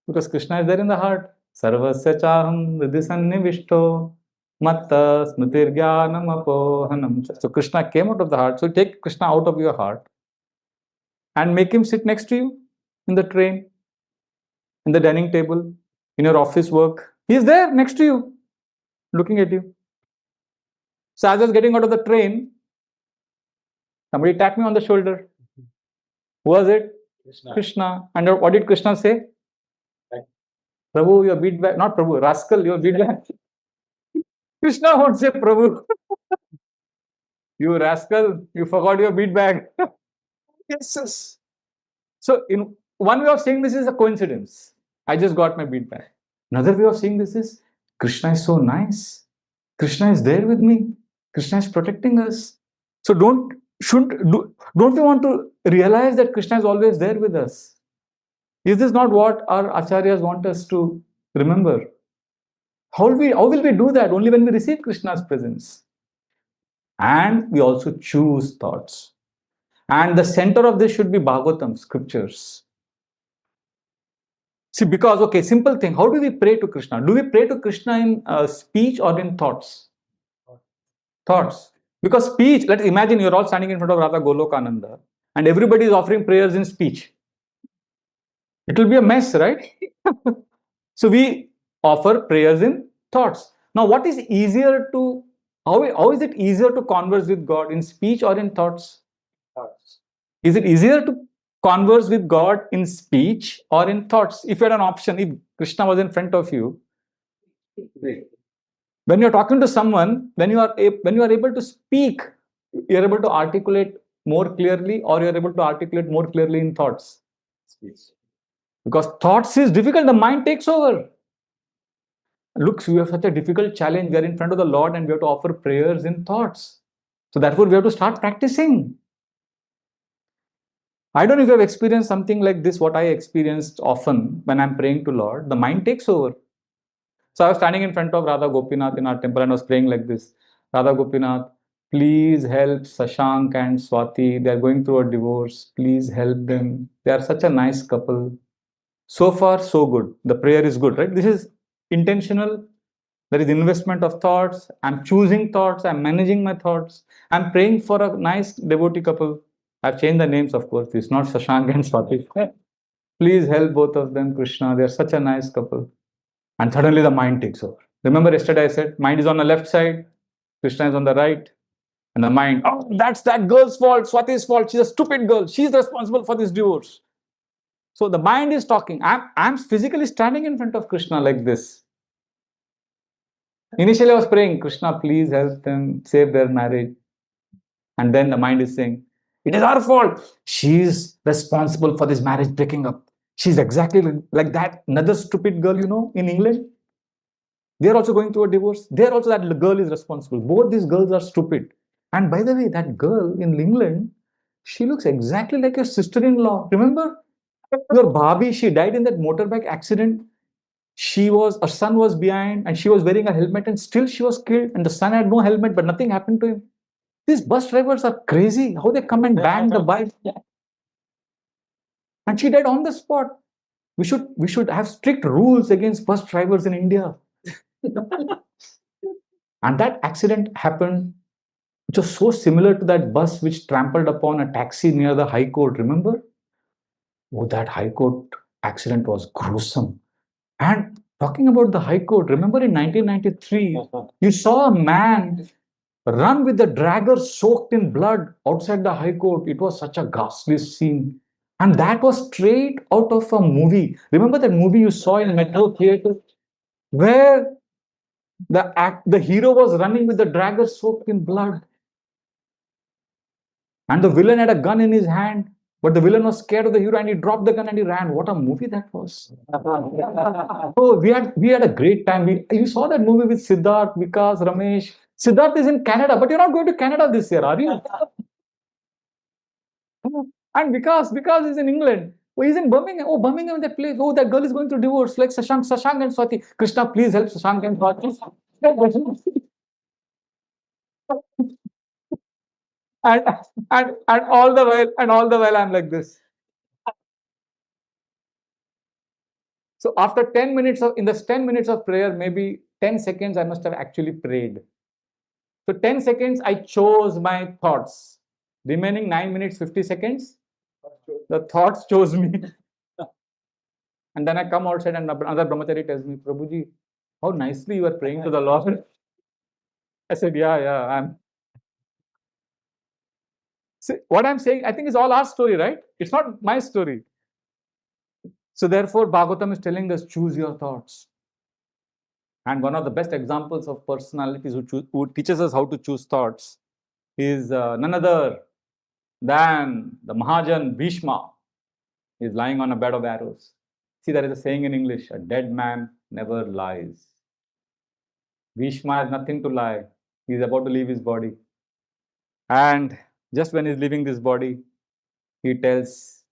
because Krishna is there in the heart. Sarvasya chaham hridisannivishto matta smritirgyanam apohanam. So Krishna came out of the heart. So take Krishna out of your heart and make him sit next to you in the train, in the dining table, in your office work. He is there next to you, looking at you. So as I was getting out of the train, somebody tapped me on the shoulder. Who was it? Krishna. And what did Krishna say? Prabhu, your bead bag. Not Prabhu, rascal, your bead bag. Krishna won't say Prabhu. You rascal, you forgot your bead bag. Yes. So in one way of saying this is a coincidence. I just got my bead bag. Another way of saying this is Krishna is so nice. Krishna is there with me. Krishna is protecting us. So don't we want to realize that Krishna is always there with us? Is this not what our acharyas want us to remember? How will we do that? Only when we receive Krishna's presence. And we also choose thoughts. And the center of this should be Bhagavatam, scriptures. See, because, okay, simple thing. How do we pray to Krishna? Do we pray to Krishna in speech or in thoughts? Thoughts. Because speech, let's imagine you're all standing in front of Radha Golokananda and everybody is offering prayers in speech. It will be a mess, right? So we offer prayers in thoughts. Now, what is easier to, how is it easier to converse with God, in speech or in thoughts? Thoughts. Is it easier to converse with God in speech or in thoughts? If you had an option, if Krishna was in front of you, when you're talking to someone, when you are able to speak, you're able to articulate more clearly, or you're able to articulate more clearly in thoughts. Speech. Because thoughts is difficult, the mind takes over. Look, we have such a difficult challenge. We are in front of the Lord and we have to offer prayers in thoughts. So therefore, we have to start practicing. I don't know if you have experienced something like this, what I experienced often when I'm praying to Lord, the mind takes over. So I was standing in front of Radha Gopinath in our temple and I was praying like this. Radha Gopinath, please help Sashank and Swati. They are going through a divorce. Please help them. They are such a nice couple. So far, so good. The prayer is good, right? This is intentional. There is investment of thoughts. I'm choosing thoughts. I'm managing my thoughts. I'm praying for a nice devotee couple. I've changed the names, of course. It's not Shashank and Swati. Please help both of them, Krishna. They're such a nice couple. And suddenly the mind takes over. Remember yesterday I said, mind is on the left side, Krishna is on the right. And the mind, oh, that's that girl's fault, Swati's fault. She's a stupid girl. She's responsible for this divorce. So the mind is talking. I'm physically standing in front of Krishna like this. Initially I was praying, Krishna, please help them save their marriage. And then the mind is saying, it is her fault. She's responsible for this marriage breaking up. She's exactly like that another stupid girl, in England. They are also going through a divorce. There also that girl is responsible. Both these girls are stupid. And by the way, that girl in England, she looks exactly like your sister-in-law. Remember? Your Bhabhi, she died in that motorbike accident. Her son was behind and she was wearing a helmet and still she was killed. And the son had no helmet, but nothing happened to him. These bus drivers are crazy. How they come and bang the bike. And she died on the spot. We should have strict rules against bus drivers in India. And that accident happened, which was so similar to that bus which trampled upon a taxi near the High Court. Remember? Oh, that High Court accident was gruesome. And talking about the High Court, remember in 1993, you saw a man run with the dragger soaked in blood outside the High Court. It was such a ghastly scene. And that was straight out of a movie. Remember that movie you saw in Metro Theatre? Where the hero was running with the dragger soaked in blood. And the villain had a gun in his hand, but the villain was scared of the hero and he dropped the gun and he ran. What a movie that was. Oh, we had a great time. You saw that movie with Siddharth, Vikas, Ramesh. Siddharth is in Canada, but you're not going to Canada this year, are you? And Vikas is in England. Oh, he's in Birmingham. Oh, Birmingham, that place. Oh, that girl is going through divorce. Like Sashank and Swati. Krishna, please help Sashank and Swati. and, and all the while I'm like this. So after 10 minutes in the 10 minutes of prayer, maybe 10 seconds I must have actually prayed. So 10 seconds I chose my thoughts. Remaining 9 minutes 50 seconds, the thoughts chose me. And then I come outside and another brahmachari tells me, Prabhuji, how nicely you are praying to the Lord. I said, yeah, I'm. See, what I'm saying, I think is all our story, right? It's not my story. So therefore, Bhagavatam is telling us, choose your thoughts. And one of the best examples of personalities who teaches us how to choose thoughts is none other than the Mahajan Bhishma. He is lying on a bed of arrows. See, there is a saying in English, a dead man never lies. Bhishma has nothing to lie. He is about to leave his body. And just when he is leaving this body, he tells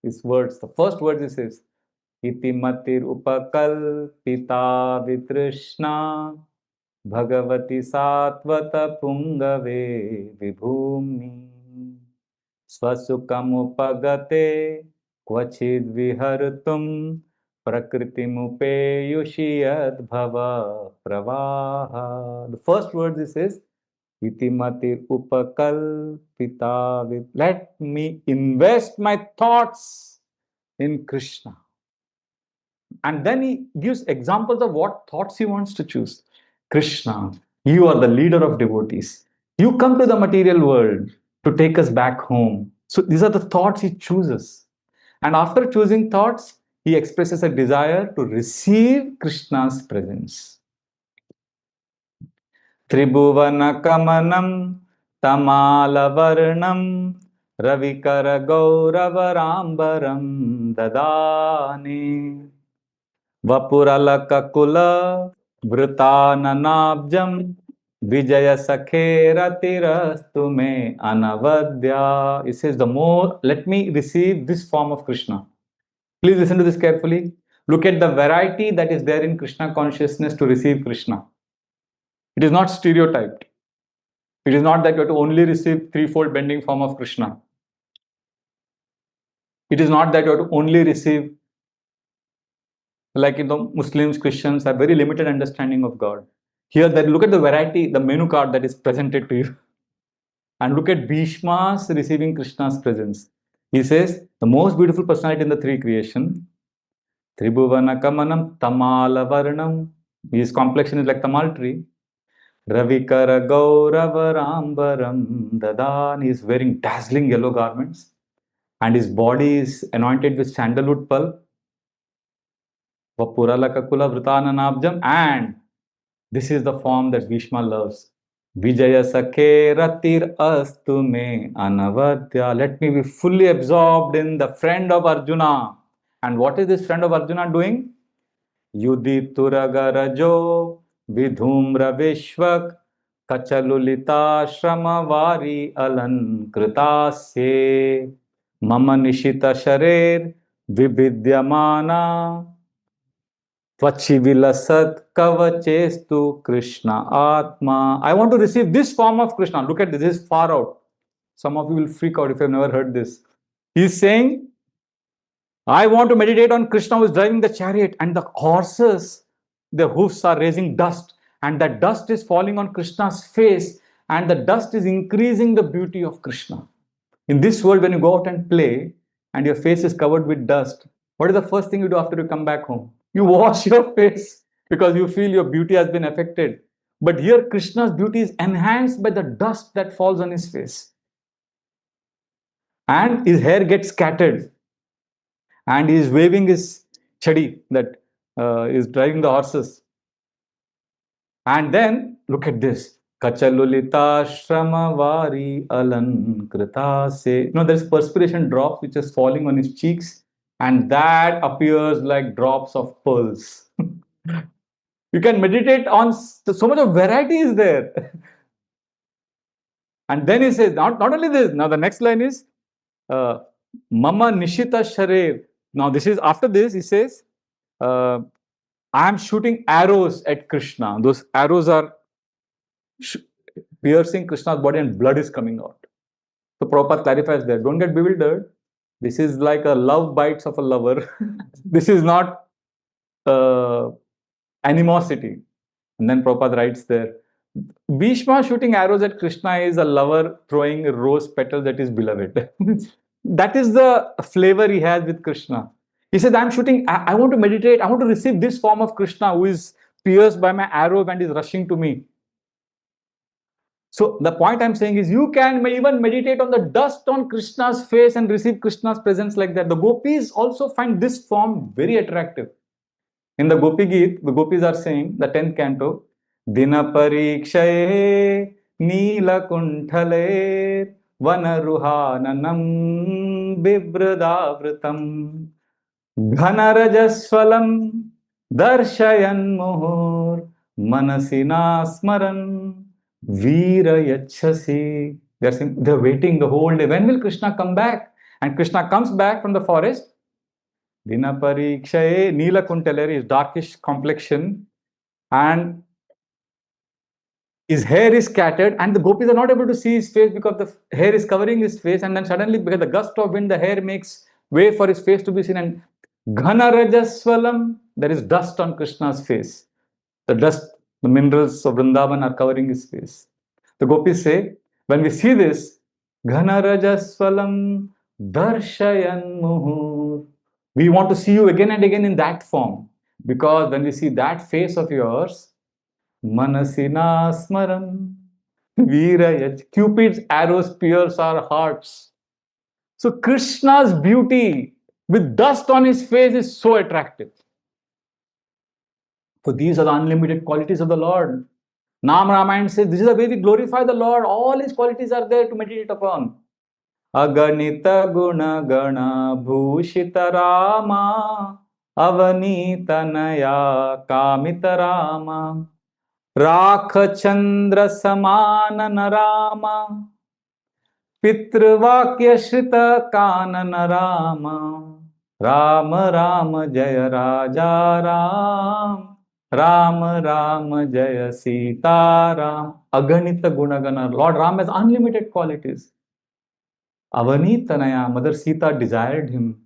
his words. The first words he says, Iti matir upakal pita vitrishna Bhagavati satvata pungave vibhumi Swasukam upagate kvachid vihartum Prakritimupeyushi yadbhava pravaha. The first word this is Itimati upakalpita. Let me invest my thoughts in Krishna. And then he gives examples of what thoughts he wants to choose. Krishna, you are the leader of devotees. You come to the material world to take us back home. So these are the thoughts he chooses. And after choosing thoughts, he expresses a desire to receive Krishna's presence. Tribhuvana kamanam tamalavarnam ravikara gauravarambaram dadani. Vapuralakakula Vrutananabjam Vijaya Sakheratiras me Anavadya. It says the more, let me receive this form of Krishna. Please listen to this carefully. Look at the variety that is there in Krishna consciousness to receive Krishna. It is not stereotyped. It is not that you have to only receive threefold bending form of Krishna. It is not that you have to only receive, like Muslims, Christians have very limited understanding of God. Here, that look at the variety, the menu card that is presented to you. And look at Bhishma's receiving Krishna's presence. He says, the most beautiful personality in the three creation, Tribhuvana Kamanam Tamala Varnam. His complexion is like Tamal tree. Ravikara Gauravarambaram Dadan. He is wearing dazzling yellow garments. And his body is anointed with sandalwood pulp. Vapuralakakula Vrutananabjam. And this is the form that Bhishma loves. Vijaya Sakhe Ratir Astu Me Anavadya. Let me be fully absorbed in the friend of Arjuna. And what is this friend of Arjuna doing? Yudhi Turagarajo Vidhumra Vishwak Kachalulita Shramavāri Alan Kritasye Mama Nishita Sharer Vibidyamana Tvachivilasat Kavachestu Krishna Atma. I want to receive this form of Krishna. Look at this, this is far out. Some of you will freak out if you've never heard this. He's saying, I want to meditate on Krishna who is driving the chariot, and the horses, their hoofs are raising dust, and that dust is falling on Krishna's face, and the dust is increasing the beauty of Krishna. In this world, when you go out and play, and your face is covered with dust, what is the first thing you do after you come back home? You wash your face because you feel your beauty has been affected. But here, Krishna's beauty is enhanced by the dust that falls on his face. And his hair gets scattered. And he is waving his chadi that is driving the horses. And then, look at this. Kachalulita Shramavāri Alan Kritase. There's perspiration drops which is falling on his cheeks. And that appears like drops of pearls. You can meditate on so much of variety is there. And then he says, not only this, now the next line is Mama Nishita Sharir. Now this is after this, he says, I am shooting arrows at Krishna. Those arrows are piercing Krishna's body and blood is coming out. So Prabhupada clarifies there. Don't get bewildered. This is like a love bites of a lover. This is not animosity. And then Prabhupada writes there, Bhishma shooting arrows at Krishna is a lover throwing a rose petal that is beloved. That is the flavor he has with Krishna. He says, I want to meditate, I want to receive this form of Krishna who is pierced by my arrow and is rushing to me. So the point I'm saying is you can even meditate on the dust on Krishna's face and receive Krishna's presence like that. The gopis also find this form very attractive. In the Gopi Geet, the gopis are saying, the 10th canto, Dina parikshaye Neela kunthale Vanaruhananam Bibradavritam Ghanarajaswalam Darshayan Muhur Manasina Smaran Veera Yachasi. They're waiting the whole day. When will Krishna come back? And Krishna comes back from the forest. Dina parikshaye Neela kunthale, his darkish complexion, and his hair is scattered, and the gopis are not able to see his face because the hair is covering his face, and then suddenly, because the gust of wind, the hair makes way for his face to be seen, and Ghana Rajaswalam, there is dust on Krishna's face. The dust, the minerals of Vrindavan are covering his face. The gopis say, when we see this, Ghana Rajaswalam Darshayan Muhur, we want to see you again and again in that form. Because when we see that face of yours, Manasina Smaram, Virayaj, Cupid's arrows pierce our hearts. So Krishna's beauty with dust on his face is so attractive. For these are the unlimited qualities of the Lord. Nam Ramayana says this is the way we glorify the Lord. All his qualities are there to meditate upon. Aganita guna gana bhushita Rama avanita naya kamita Rama Rakha Chandra samana Rama Pitruvakya Shrita Kanana Rama Rama Rama Jaya Raja Ram Rama Rama Jaya Sita Ram Aganita Gunagana. Lord Ram has unlimited qualities. Avanitanaya, Mother Sita desired him.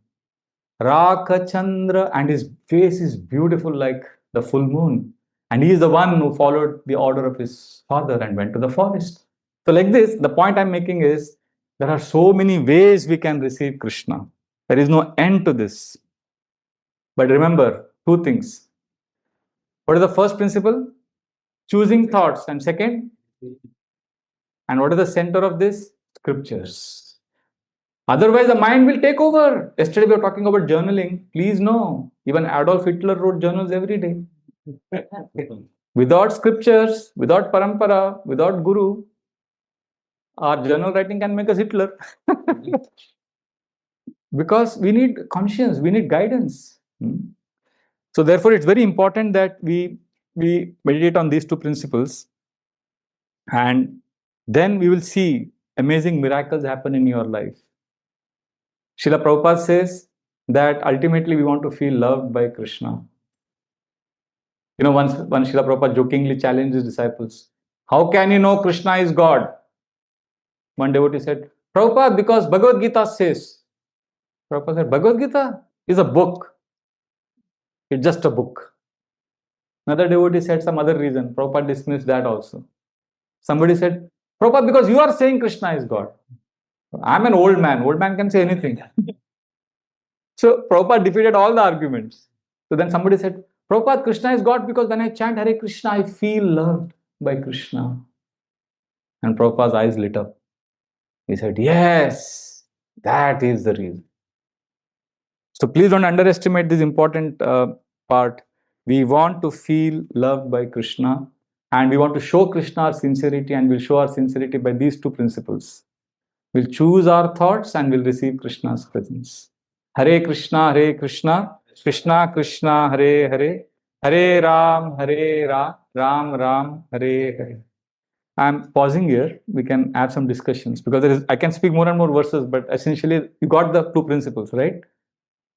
Rakha Chandra, and his face is beautiful like the full moon. And he is the one who followed the order of his father and went to the forest. So, like this, the point I'm making is there are so many ways we can receive Krishna. There is no end to this. But remember two things. What is the first principle? Choosing thoughts. And second, and what is the center of this? Scriptures. Otherwise, the mind will take over. Yesterday, we were talking about journaling. Please know, even Adolf Hitler wrote journals every day. Without scriptures, without parampara, without guru, our journal writing can make us Hitler. Because we need conscience, we need guidance. So, therefore, it's very important that we meditate on these two principles, and then we will see amazing miracles happen in your life. Srila Prabhupada says that ultimately we want to feel loved by Krishna. You know, once Srila Prabhupada jokingly challenged his disciples, how can you know Krishna is God? One devotee said, Prabhupada, because Bhagavad Gita says. Prabhupada said, Bhagavad Gita is a book. It's just a book. Another devotee said some other reason. Prabhupada dismissed that also. Somebody said, Prabhupada, because you are saying Krishna is God. I'm an old man. Old man can say anything. So Prabhupada defeated all the arguments. So then somebody said, Prabhupada, Krishna is God because when I chant Hare Krishna, I feel loved by Krishna. And Prabhupada's eyes lit up. He said, yes, that is the reason. So please don't underestimate this important part. We want to feel loved by Krishna, and we want to show Krishna our sincerity, and we'll show our sincerity by these two principles. We'll choose our thoughts and we'll receive Krishna's presence. Hare Krishna, Krishna Krishna, Hare Hare, Hare Ram, Ram Ram, Hare Hare. I'm pausing here. We can have some discussions because I can speak more and more verses, but essentially you got the two principles, right?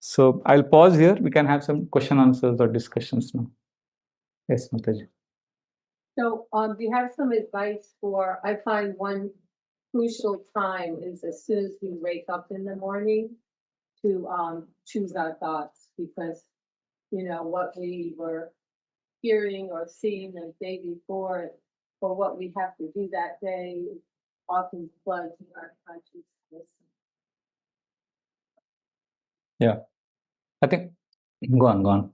So I'll pause here. We can have some question answers or discussions now. Yes, Mataji. So, do you have some advice for? I find one crucial time is as soon as we wake up in the morning to choose our thoughts, because you know what we were hearing or seeing the day before, or what we have to do that day, often floods in our consciousness. Yeah, I think go on.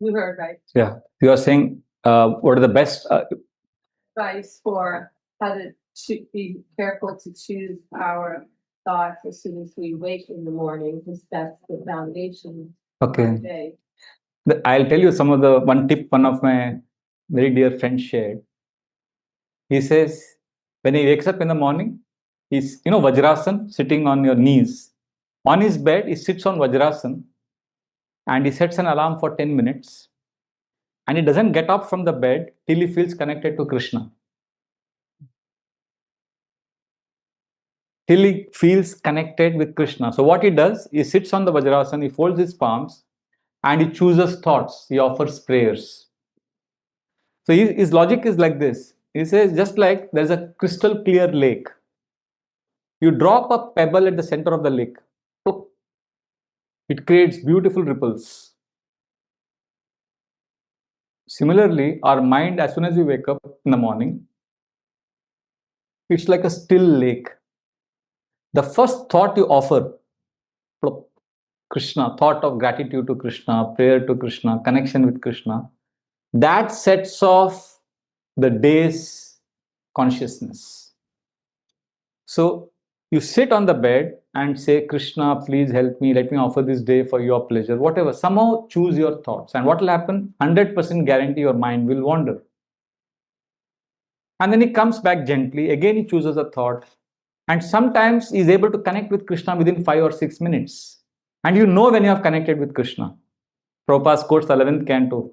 You heard right. Yeah, you are saying what are the best Advice for how to be careful to choose our thoughts as soon as we wake in the morning, because that's the foundation of our day. I'll tell you some of the one tip one of my very dear friends shared. He says when he wakes up in the morning, he's Vajrasan, sitting on your knees. On his bed, he sits on Vajrasan and he sets an alarm for 10 minutes. And he doesn't get up from the bed till he feels connected to Krishna. Till he feels connected with Krishna. So what he does, he sits on the Vajrasan, he folds his palms and he chooses thoughts, he offers prayers. So his logic is like this. He says, just like there's a crystal clear lake, you drop a pebble at the center of the lake. It creates beautiful ripples. Similarly, our mind, as soon as we wake up in the morning, it's like a still lake. The first thought you offer, Krishna, thought of gratitude to Krishna, prayer to Krishna, connection with Krishna, that sets off the day's consciousness. So you sit on the bed and say, Krishna, please help me, let me offer this day for your pleasure, whatever. Somehow choose your thoughts. And what will happen? 100% guarantee your mind will wander. And then he comes back gently. Again, he chooses a thought. And sometimes he is able to connect with Krishna within 5 or 6 minutes. And you know when you have connected with Krishna. Prabhupada quotes the 11th canto.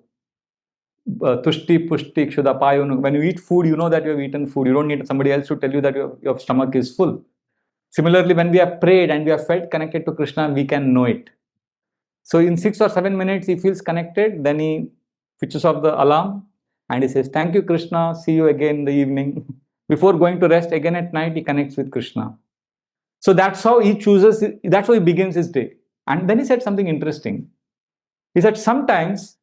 Tushti, pushti, kshudapayunu. When you eat food, you know that you have eaten food. You don't need somebody else to tell you that your stomach is full. Similarly, when we have prayed and we have felt connected to Krishna, we can know it. So in 6 or 7 minutes, he feels connected. Then he switches off the alarm and he says, thank you, Krishna. See you again in the evening. Before going to rest again at night, he connects with Krishna. So that's how he chooses, that's how he begins his day. And then he said something interesting. He said sometimes,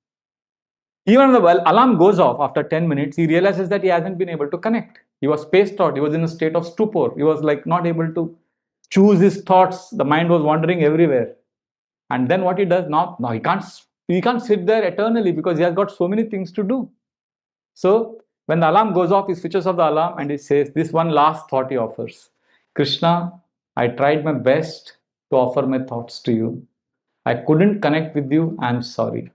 even when the alarm goes off after 10 minutes, he realizes that he hasn't been able to connect. He was spaced out. He was in a state of stupor. He was like not able to choose his thoughts. The mind was wandering everywhere. And then what he does now he can't sit there eternally because he has got so many things to do. So when the alarm goes off, he switches off the alarm and he says this one last thought he offers. Krishna, I tried my best to offer my thoughts to you. I couldn't connect with you. I'm sorry.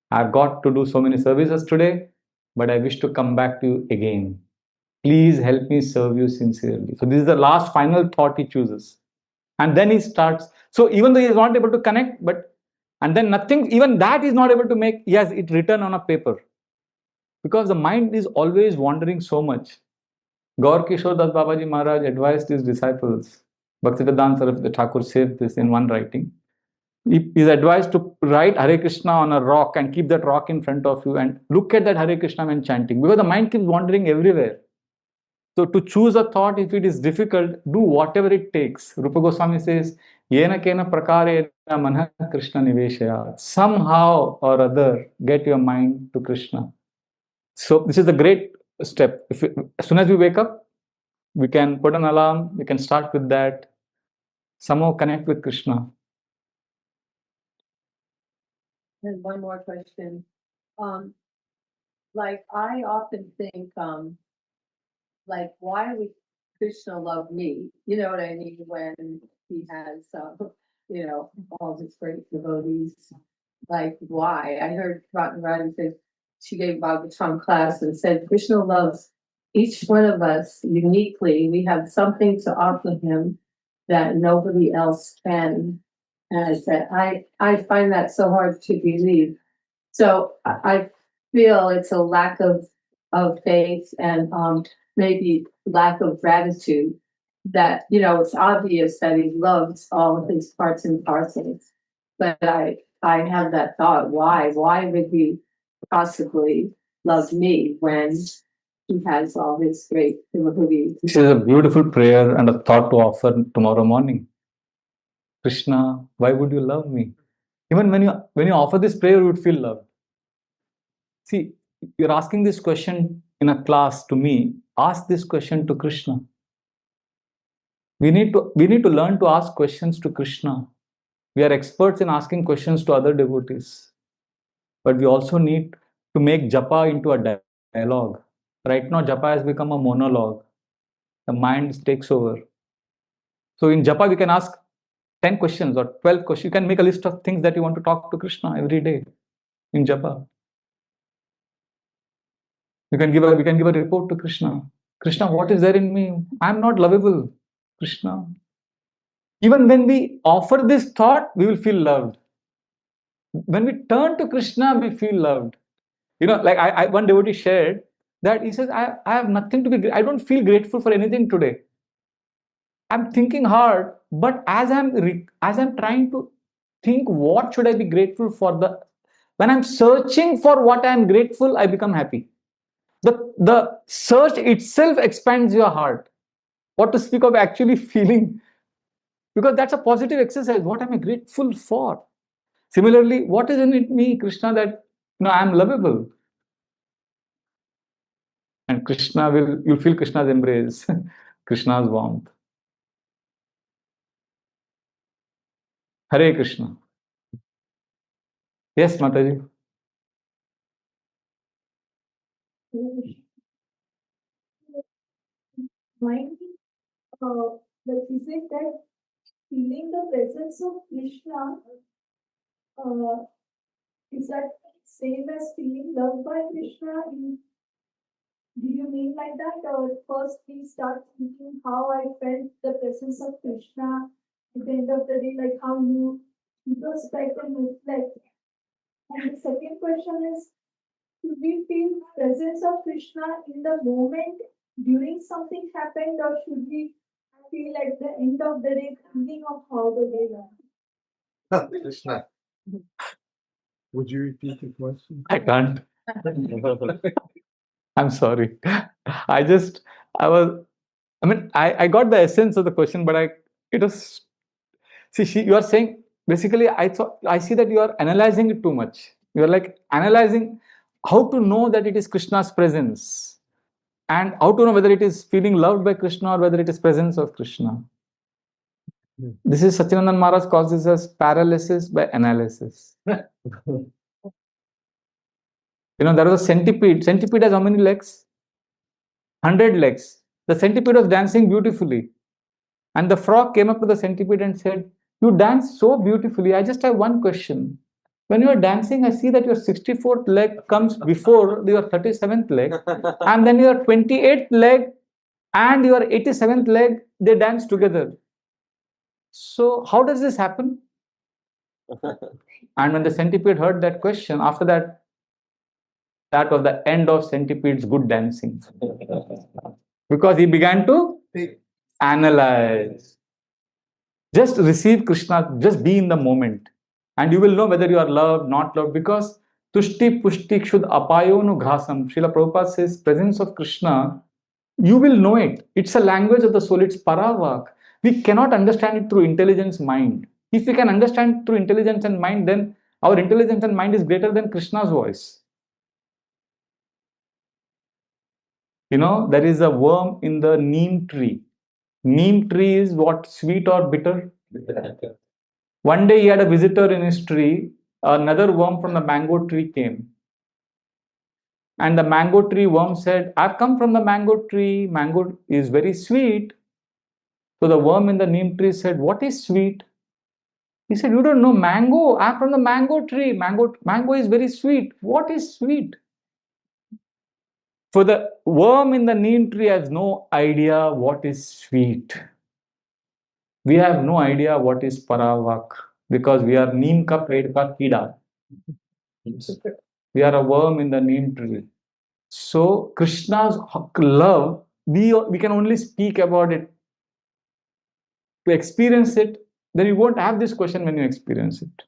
I've got to do so many services today, but I wish to come back to you again. Please help me serve you sincerely. So this is the last final thought he chooses. And then he starts. So even though he is not able to connect, and then nothing, even that is not able to make, he has it written on a paper. Because the mind is always wandering so much. Gaur Kishore Das Babaji Maharaj advised his disciples. Bhaktivedanta Saraswati Thakur said this in one writing. He is advised to write Hare Krishna on a rock and keep that rock in front of you and look at that Hare Krishna when chanting. Because the mind keeps wandering everywhere. So to choose a thought, if it is difficult, do whatever it takes. Rupa Goswami says, Yena kena prakarena manah Krishna niveshaya. Somehow or other, get your mind to Krishna. So this is a great step. As soon as we wake up, we can put an alarm, we can start with that. Somehow connect with Krishna. And one more question. Like I often think, like why would Krishna love me? You know what I mean? When he has, you know, all his great devotees. Like why? I heard Vraja say she gave Bhagavatam class and said Krishna loves each one of us uniquely. We have something to offer him that nobody else can. And I said, I find that so hard to believe. So I feel it's a lack of faith and maybe lack of gratitude that, you know, it's obvious that he loves all of his parts and parcels. But I have that thought, why would he possibly love me when he has all his great devotees? This is a beautiful prayer and a thought to offer tomorrow morning. Krishna, why would you love me? Even when you offer this prayer, you would feel loved. See, you're asking this question in a class to me. Ask this question to Krishna. We need to learn to ask questions to Krishna. We are experts in asking questions to other devotees. But we also need to make japa into a dialogue. Right now, japa has become a monologue. The mind takes over. So in japa, we can ask 10 questions or 12 questions. You can make a list of things that you want to talk to Krishna every day in japa. We can give a report to Krishna. Krishna, what is there in me? I am not lovable. Krishna. Even when we offer this thought, we will feel loved. When we turn to Krishna, we feel loved. You know, like one devotee shared that he says, I have nothing to be, I don't feel grateful for anything today. I'm thinking hard, but as I'm trying to think what should I be grateful for, when I'm searching for what I'm grateful, I become happy. The search itself expands your heart. What to speak of actually feeling Because that's a positive exercise. What am I grateful for? Similarly, what is in it me, Krishna, that I am lovable? And you'll feel Krishna's embrace, Krishna's warmth. Hare Krishna. Yes, Mataji. Mind, like is it that feeling the presence of Krishna, uh, is that same as feeling loved by Krishna? Do you mean like that? Or first we start thinking how I felt the presence of Krishna at the end of the day, like how you introspect and reflect. And the second question is, should we feel presence of Krishna in the moment during something happened, or should we feel at the end of the day thinking of how the day went? Krishna. Would you repeat the question? I can't. I'm sorry. I got the essence of the question, but it was, you are saying, basically, I see that you are analyzing it too much. You are like analyzing how to know that it is Krishna's presence and how to know whether it is feeling loved by Krishna or whether it is presence of Krishna. This is Satyanandan Maharaj calls this as paralysis by analysis. There was a centipede. Centipede has how many legs? 100 legs. The centipede was dancing beautifully. And the frog came up to the centipede and said, "You dance so beautifully. I just have one question. When you are dancing, I see that your 64th leg comes before your 37th leg, and then your 28th leg and your 87th leg, they dance together. So, how does this happen?" And when the centipede heard that question, after that, that was the end of centipede's good dancing. Because he began to analyze. Just receive Krishna, just be in the moment. And you will know whether you are loved, not loved, because tushti pushti kshud apayo nu ghasam. Srila Prabhupada says, presence of Krishna, you will know it. It's a language of the soul, it's paravak. We cannot understand it through intelligence mind. If we can understand through intelligence and mind, then our intelligence and mind is greater than Krishna's voice. There is a worm in the neem tree. Neem tree is what, sweet or bitter? One day he had a visitor in his tree. Another worm from the mango tree came. And the mango tree worm said, "I've come from the mango tree. Mango is very sweet." So the worm in the neem tree said, "What is sweet?" He said, "You don't know mango. I'm from the mango tree. Mango is very sweet. What is sweet?" For the worm in the neem tree has no idea what is sweet. We have no idea what is paravak because we are neem ka ped ka kida. We are a worm in the neem tree. So Krishna's love, we can only speak about it. To experience it, then you won't have this question when you experience it.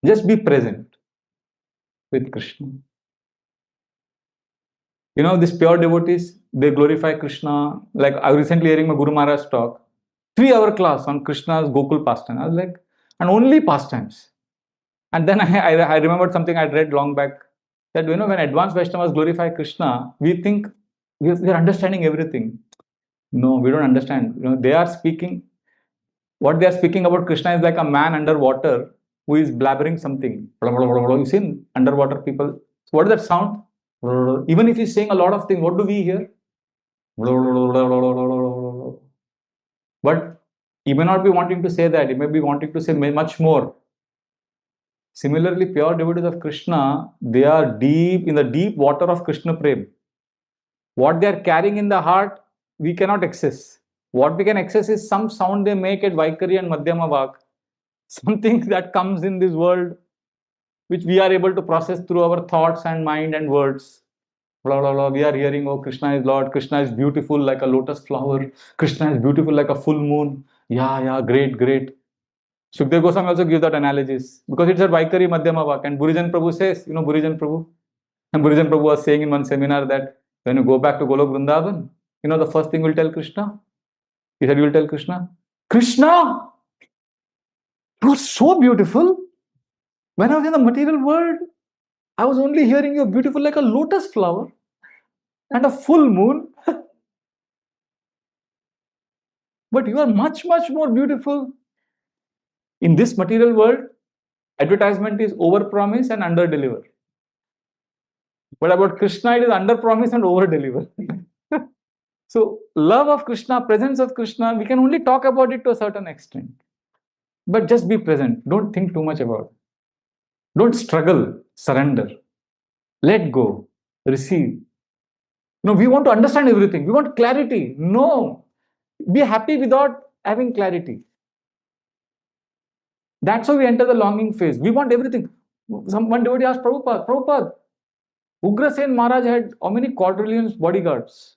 Just be present with Krishna. These pure devotees, they glorify Krishna. Like I was recently hearing my Guru Maharaj talk, 3-hour class on Krishna's Gokul pastime. I was like, and only pastimes. And then I remembered something I'd read long back, that when advanced Vaishnavas glorify Krishna, we think we are understanding everything. No, we don't understand. They are speaking, what they are speaking about Krishna is like a man underwater who is blabbering something. You see underwater people. So what does that sound? Even if he's saying a lot of things, what do we hear? But he may not be wanting to say that. He may be wanting to say much more. Similarly, pure devotees of Krishna, they are deep in the deep water of Krishna Prem. What they are carrying in the heart, we cannot access. What we can access is some sound they make at Vaikari and Madhyama Vak. Something that comes in this world, which we are able to process through our thoughts and mind and words. Blah, blah, blah. We are hearing, oh, Krishna is Lord, Krishna is beautiful like a lotus flower, Krishna is beautiful like a full moon. Yeah, great, great. Sukdev Goswami also gives that analogies because it's at Vaikari Madhyama Vak. And Burijan Prabhu says, Burijan Prabhu? And Burijan Prabhu was saying in one seminar that when you go back to Golok Vrindavan, the first thing we'll tell Krishna, He said, you will tell Krishna, Krishna, you are so beautiful. When I was in the material world, I was only hearing you're beautiful like a lotus flower and a full moon. But you are much, much more beautiful. In this material world, advertisement is over promise and under deliver. But about Krishna, it is under promise and over deliver. So, love of Krishna, presence of Krishna, we can only talk about it to a certain extent. But just be present. Don't think too much about it. Don't struggle. Surrender. Let go. Receive. No, we want to understand everything. We want clarity. No. Be happy without having clarity. That's how we enter the longing phase. We want everything. One devotee asked Prabhupada, Ugrasen Maharaj had how many quadrillions bodyguards?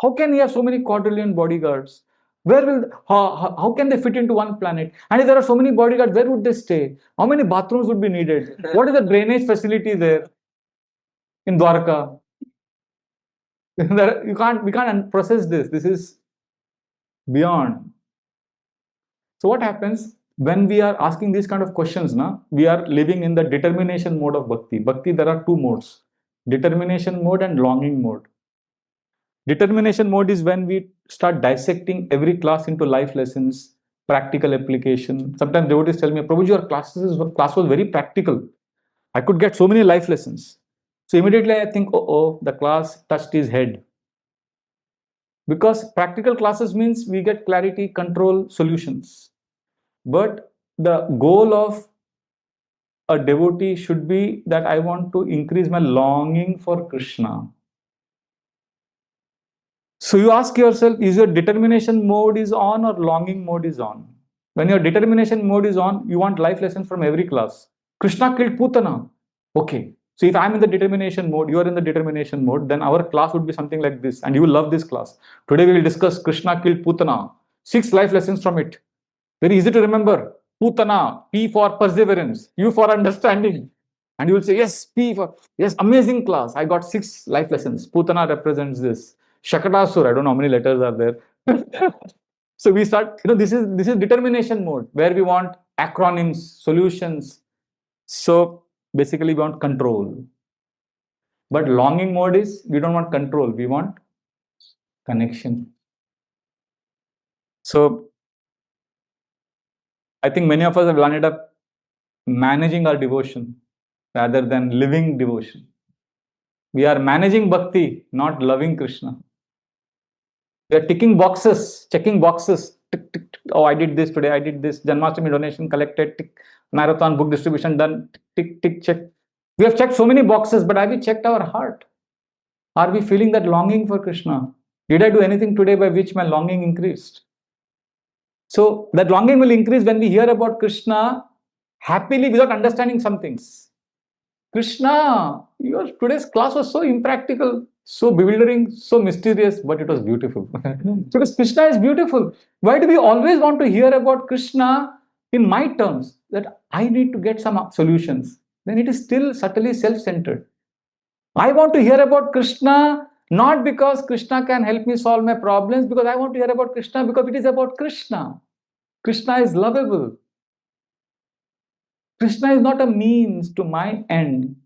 How can he have so many quadrillion bodyguards? How can they fit into one planet? And if there are so many bodyguards, where would they stay? How many bathrooms would be needed? What is the drainage facility there in Dwarka? We can't process this. This is beyond. So what happens when we are asking these kind of questions? We are living in the determination mode of bhakti. Bhakti, there are two modes: determination mode and longing mode. Determination mode is when we start dissecting every class into life lessons, practical application. Sometimes devotees tell me, Prabhuji, your class was very practical. I could get so many life lessons. So immediately I think, the class touched his head. Because practical classes means we get clarity, control, solutions. But the goal of a devotee should be that I want to increase my longing for Krishna. So you ask yourself, is your determination mode is on or longing mode is on? When your determination mode is on, you want life lessons from every class. Krishna killed Putana. Okay. So if I'm in the determination mode, you are in the determination mode, then our class would be something like this, and you will love this class. Today we will discuss Krishna killed Putana. 6 life lessons from it. Very easy to remember. Putana, P for perseverance, U for understanding. And you will say, yes, P for, yes, amazing class. I got 6 life lessons. Putana represents this. Shakatasur, I don't know how many letters are there. So we start, this is determination mode where we want acronyms, solutions. So basically we want control. But longing mode is we don't want control, we want connection. So I think many of us have landed up managing our devotion rather than living devotion. We are managing bhakti, not loving Krishna. We are ticking boxes, checking boxes. Tick, tick, tick. Oh, I did this today, I did this. Janmashtami donation collected, tick. Marathon book distribution done, tick, tick, check. We have checked so many boxes, but have we checked our heart? Are we feeling that longing for Krishna? Did I do anything today by which my longing increased? So that longing will increase when we hear about Krishna happily without understanding some things. Krishna, your today's class was so impractical, so bewildering, so mysterious, but it was beautiful. Because Krishna is beautiful. Why do we always want to hear about Krishna in my terms? That I need to get some solutions. Then it is still subtly self-centered. I want to hear about Krishna not because Krishna can help me solve my problems, because I want to hear about Krishna because it is about Krishna. Krishna is lovable. Krishna is not a means to my end.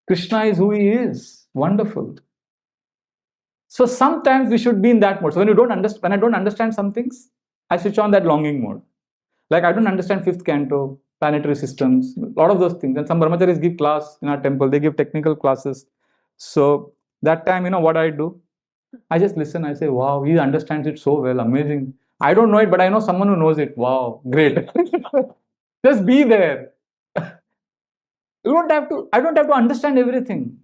Krishna is who he is. Wonderful. So sometimes we should be in that mode. So when I don't understand some things, I switch on that longing mode. Like I don't understand 5th canto, planetary systems, a lot of those things. And some brahmacharis give class in our temple. They give technical classes. So that time, what I do? I just listen. I say, wow, he understands it so well. Amazing. I don't know it, but I know someone who knows it. Wow, great. Just be there. I don't have to understand everything.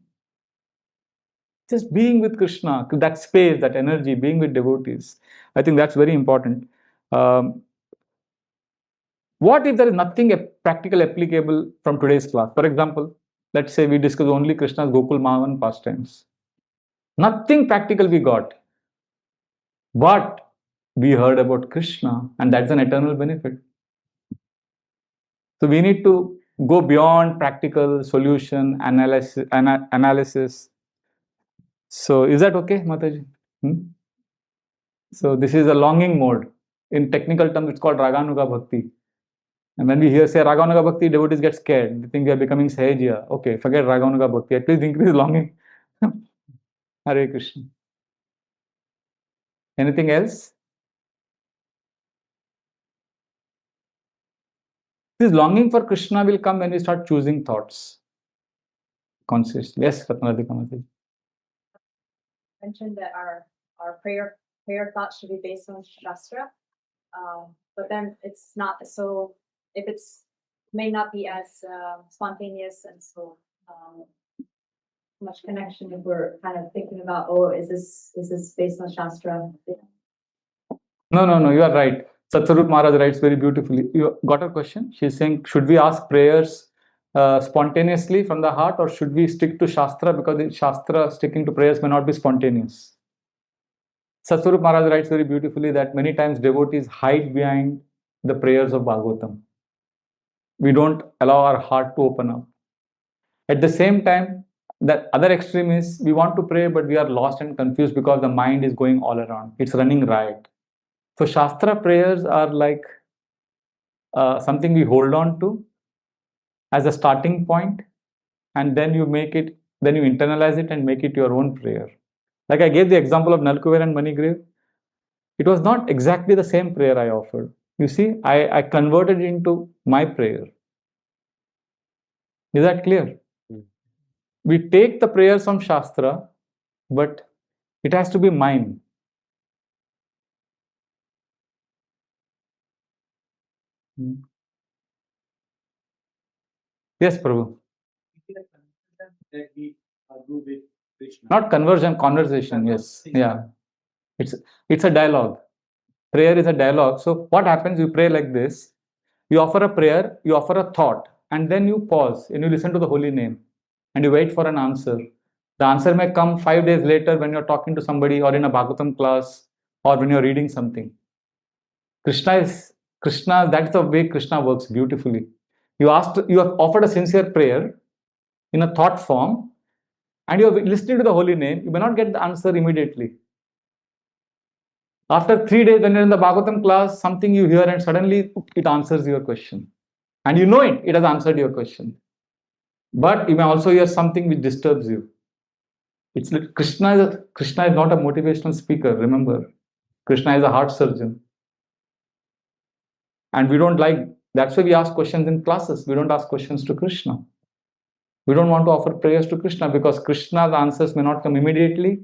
Just being with Krishna, that space, that energy, being with devotees. I think that's very important. What if there is nothing practical applicable from today's class? For example, let's say we discuss only Krishna's Gokul Mahavan pastimes. Nothing practical we got. But we heard about Krishna, and that's an eternal benefit. So we need to go beyond practical solution analysis. So is that okay, Mataji? So this is a longing mode. In technical terms, it's called Raganuga Bhakti. And when we hear say Raganuga Bhakti, devotees get scared. They think they are becoming Sahajya. Okay, forget Raganuga Bhakti. At least increase longing. Hare Krishna. Anything else? This longing for Krishna will come when we start choosing thoughts consciously. Yes, Ratnadika. Mentioned that our prayer thoughts should be based on Shastra, but then it's not so. If it's may not be as spontaneous and so much connection if we're kind of thinking about, oh, is this based on Shastra? No, you are right. Satsarup Maharaj writes very beautifully. You got a question? She's saying, should we ask prayers spontaneously from the heart, or should we stick to Shastra, because the Shastra sticking to prayers may not be spontaneous? Satsarup Maharaj writes very beautifully that many times devotees hide behind the prayers of Bhagavatam. We don't allow our heart to open up. At the same time, the other extreme is we want to pray, but we are lost and confused because the mind is going all around. It's running riot. So Shastra prayers are like something we hold on to as a starting point, and then you internalize it and make it your own prayer. Like I gave the example of Nalkuver and Manigrave. It was not exactly the same prayer I offered. You see, I converted it into my prayer. Is that clear? We take the prayers from Shastra, but it has to be mine. Yes, Prabhu. That we do with Krishna. Not conversion, conversation. Yes, yeah. It's a dialogue. Prayer is a dialogue. So what happens? You pray like this. You offer a prayer. You offer a thought, and then you pause and you listen to the holy name, and you wait for an answer. The answer may come 5 days later when you're talking to somebody, or in a Bhagavatam class, or when you're reading something. Krishna. That's the way Krishna works beautifully. You have offered a sincere prayer in a thought form, and you're listening to the holy name. You may not get the answer immediately. After 3 days, when you're in the Bhagavatam class, something you hear and suddenly it answers your question. And you know it has answered your question. But you may also hear something which disturbs you. It's like Krishna is not a motivational speaker, remember. Krishna is a heart surgeon. And we don't like, that's why we ask questions in classes. We don't ask questions to Krishna. We don't want to offer prayers to Krishna because Krishna's answers may not come immediately.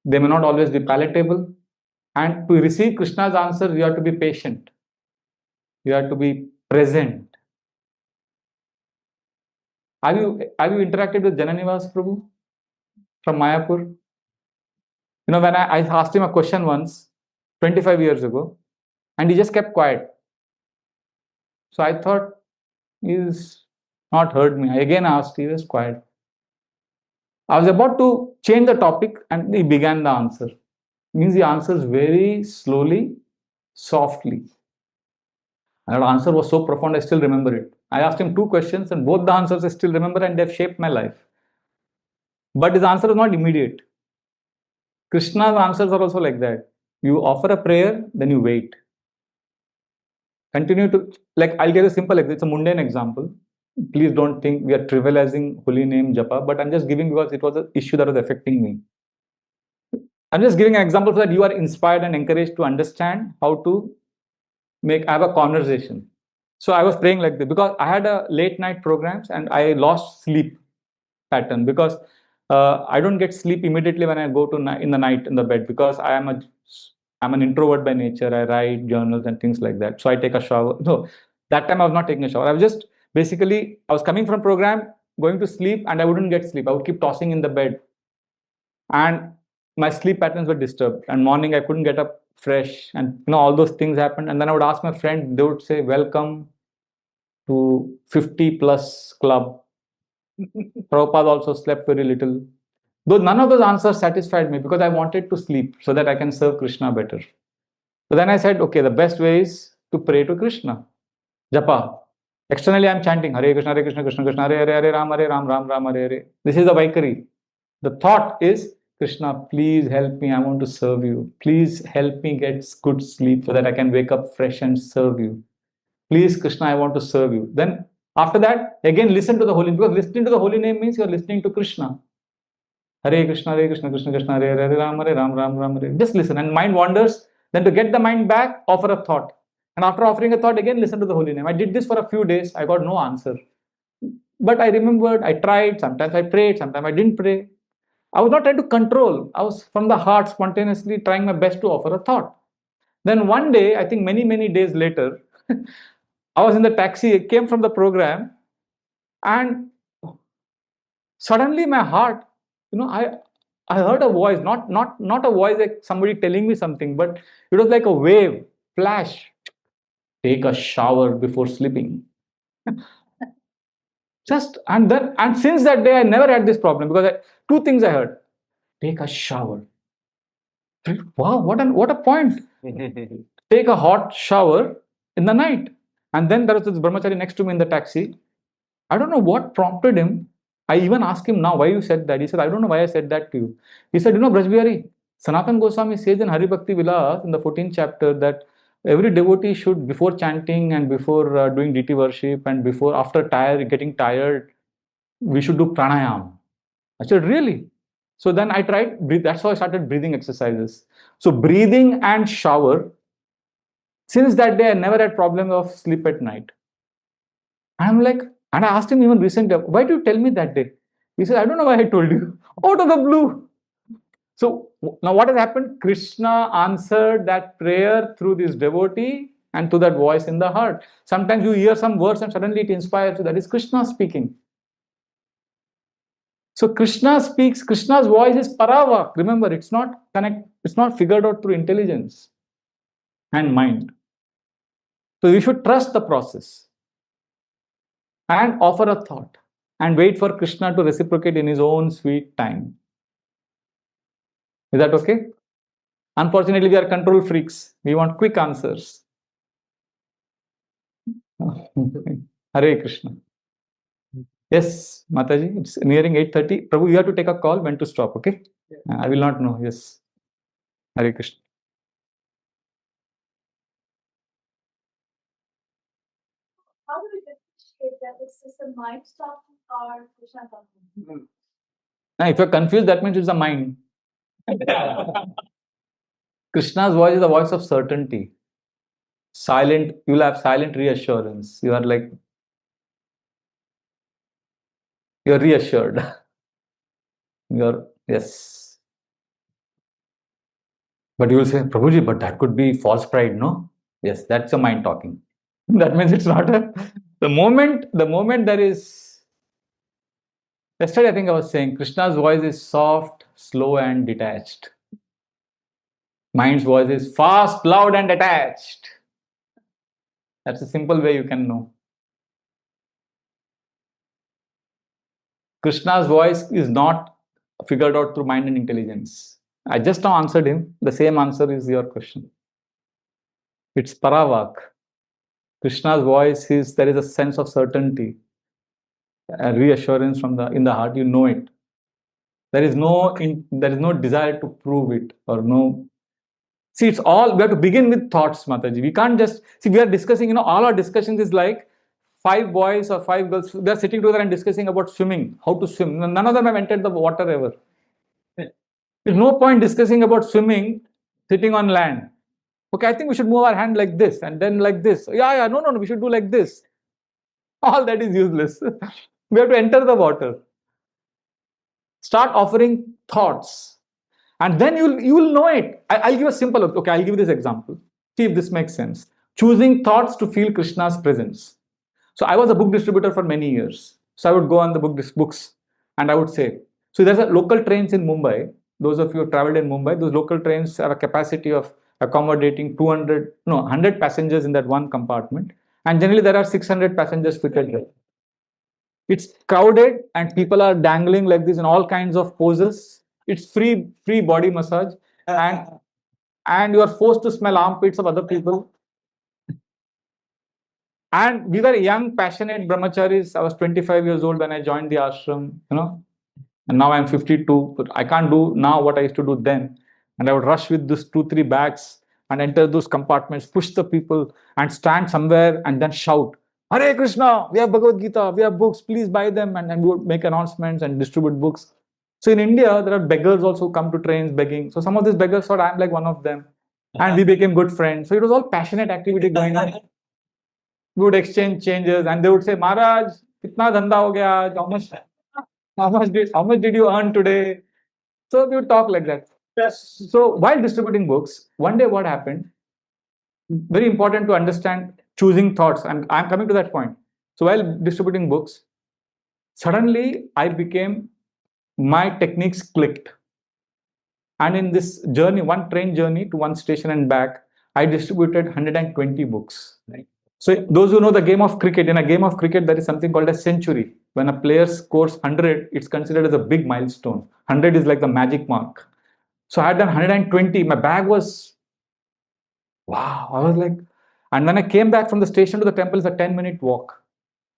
They may not always be palatable. And to receive Krishna's answers, you have to be patient. You have to be present. Have you interacted with Jananivas Prabhu from Mayapur? You know, when I asked him a question once, 25 years ago, and he just kept quiet. So I thought, he's not heard me. I again asked, he was quiet. I was about to change the topic and he began the answer. Means he answers very slowly, softly. And that answer was so profound, I still remember it. I asked him 2 questions and both the answers I still remember, and they've shaped my life. But his answer is not immediate. Krishna's answers are also like that. You offer a prayer, then you wait. Continue to, like, I'll give a simple example. It's a mundane example. Please don't think we are trivializing holy name japa, but I'm just giving because it was an issue that was affecting me. I'm just giving an example so that you are inspired and encouraged to understand how to have a conversation. So I was praying like this because I had a late night programs and I lost sleep pattern because I don't get sleep immediately when I go to in the night in the bed because I'm an introvert by nature. I write journals and things like that. So I take a shower. No, that time I was not taking a shower. I was just basically, I was coming from program, going to sleep, and I wouldn't get sleep. I would keep tossing in the bed. And my sleep patterns were disturbed. And morning I couldn't get up fresh. And all those things happened. And then I would ask my friend, they would say, welcome to 50 plus club. Prabhupada also slept very little. Though none of those answers satisfied me because I wanted to sleep so that I can serve Krishna better. So then I said, okay, the best way is to pray to Krishna. Japa. Externally, I'm chanting Hare Krishna, Hare Krishna, Krishna Krishna, Hare Hare, Hare Ram, Ram Ram, Hare Hare. This is the Vaikari. The thought is Krishna, please help me. I want to serve you. Please help me get good sleep so that I can wake up fresh and serve you. Please, Krishna, I want to serve you. Then after that, again listen to the holy name, because listening to the holy name means you are listening to Krishna. Hare Krishna, Krishna Krishna, Hare Hare, Hare Ram, Ram Ram, Hare. Just listen, and mind wanders. Then to get the mind back, offer a thought. And after offering a thought, again listen to the holy name. I did this for a few days. I got no answer. But I remembered, I tried. Sometimes I prayed, sometimes I didn't pray. I was not trying to control. I was from the heart spontaneously trying my best to offer a thought. Then one day, I think many days later, I was in the taxi, I came from the program, and suddenly my heart, I heard a voice, not a voice like somebody telling me something, but it was like a wave, flash. Take a shower before sleeping. And since that day I never had this problem, because two things I heard. Take a shower. Wow, what a point. Take a hot shower in the night. And then there was this brahmachari next to me in the taxi. I don't know what prompted him. I even asked him now why you said that. He said, I don't know why I said that to you. He said, Braj Bihari, Sanatan Goswami says in Hari Bhakti Vilas in the 14th chapter that every devotee should, before chanting and before doing deity worship and after getting tired, we should do pranayam. I said, really? So then I tried, that's how I started breathing exercises. So breathing and shower, since that day I never had problem of sleep at night. I'm like, and I asked him even recently, why did you tell me that day? He said, I don't know why I told you. Out of the blue. So now what has happened? Krishna answered that prayer through this devotee and to that voice in the heart. Sometimes you hear some words and suddenly it inspires you. That is Krishna speaking. So Krishna speaks, Krishna's voice is paravak. Remember, it's not figured out through intelligence and mind. So you should trust the process and offer a thought and wait for Krishna to reciprocate in his own sweet time. Is that okay? Unfortunately, we are control freaks. We want quick answers. Hare Krishna. Yes, Mataji, it's nearing 8:30. Prabhu, you have to take a call when to stop, okay? I will not know. Yes. Hare Krishna. How do we differentiate that this is the mind talking or Krishna talking? Now, if you're confused, that means it's the mind. Krishna's voice is the voice of certainty. Silent, you'll have silent reassurance. You are like, you're reassured. Yes. But you will say, Prabhuji, but that could be false pride, no? Yes, that's the mind talking. That means it's not the moment there is. Yesterday, I think I was saying, Krishna's voice is soft, slow, and detached. Mind's voice is fast, loud, and attached. That's a simple way you can know. Krishna's voice is not figured out through mind and intelligence. I just now answered him. The same answer is your question. It's paravak. Krishna's voice is, there is a sense of certainty, a reassurance in the heart. You know it. There is no desire to prove it or no. See, we have to begin with thoughts, Mataji. We can't just see. We are discussing. All our discussions is like 5 boys or 5 girls. They are sitting together and discussing about swimming, how to swim. None of them have entered the water ever. There's no point discussing about swimming sitting on land. Okay, I think we should move our hand like this and then like this. Yeah, no, we should do like this. All that is useless. We have to enter the water. Start offering thoughts. And then you will know it. I'll give a simple, okay, I'll give you this example. See if this makes sense. Choosing thoughts to feel Krishna's presence. So I was a book distributor for many years. So I would go on the books and I would say, so there's a local trains in Mumbai. Those of you who traveled in Mumbai, those local trains have a capacity of accommodating 100 passengers in that one compartment. And generally there are 600 passengers fitted there. It's crowded and people are dangling like this in all kinds of poses. It's free body massage and you are forced to smell armpits of other people. And we were young, passionate brahmacharis. I was 25 years old when I joined the ashram, And now I'm 52, but I can't do now what I used to do then. And I would rush with this 2-3 bags and enter those compartments, push the people and stand somewhere and then shout, Hare Krishna, we have Bhagavad Gita, we have books, please buy them. And we would make announcements and distribute books. So in India, there are beggars also come to trains begging. So some of these beggars thought I'm like one of them. And we became good friends. So it was all passionate activity going on. We would exchange changes and they would say, Maharaj, kitna dhanda ho gaya? How much did you earn today? So we would talk like that. Yes. So while distributing books, one day what happened? Very important to understand choosing thoughts. And I'm coming to that point. So while distributing books, suddenly my techniques clicked. And in this journey, one train journey to one station and back, I distributed 120 books. Right. So those who know the game of cricket, in a game of cricket, there is something called a century. When a player scores 100, it's considered as a big milestone. 100 is like the magic mark. So I had done 120. My bag was, wow. I was like, and when I came back from the station to the temple, it's a 10-minute walk.